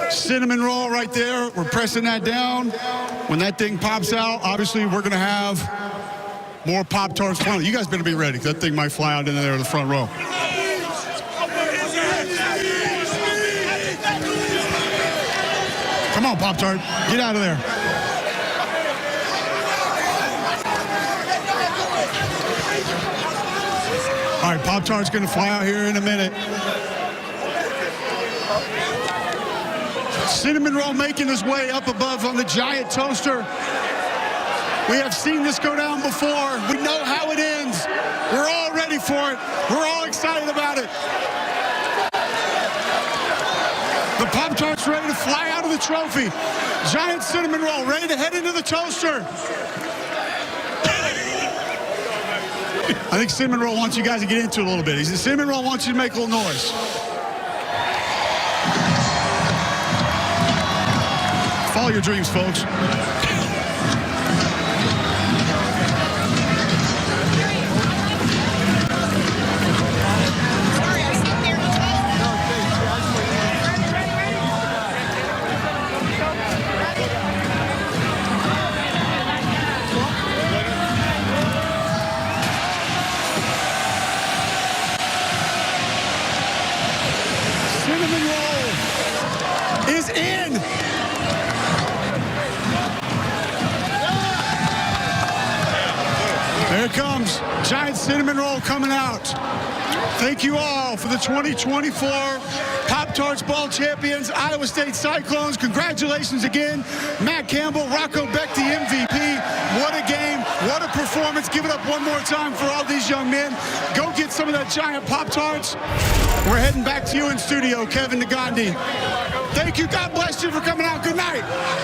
Cinnamon roll right there. We're pressing that down. When that thing pops out, obviously we're going to have more Pop-Tarts flying. You guys better be ready. That thing might fly out into there in the front row. Come on, Pop-Tart. Get out of there. All right, Pop-Tart's going to fly out here in a minute. Cinnamon roll making his way up above on the giant toaster. We have seen this go down before. We know how it ends. We're all ready for it. We're all excited about it. The Pop-Tart's ready to fly out of the trophy. Giant cinnamon roll ready to head into the toaster. I think Cinnamon Roll wants you guys to get into it a little bit. Cinnamon Roll wants you to make a little noise. Follow your dreams, folks. Cinnamon roll is in. There it comes. Giant cinnamon roll coming out. Thank you all for the 2024 Pop-Tarts Bowl champions, Iowa State Cyclones. Congratulations again. Matt Campbell, Rocco Becht, the MVP. What a game. What a performance. Give it up one more time for all these young men. Go get some of that giant Pop-Tarts. We're heading back to you in studio, Kevin Nagandi. Thank you. God bless you for coming out. Good night.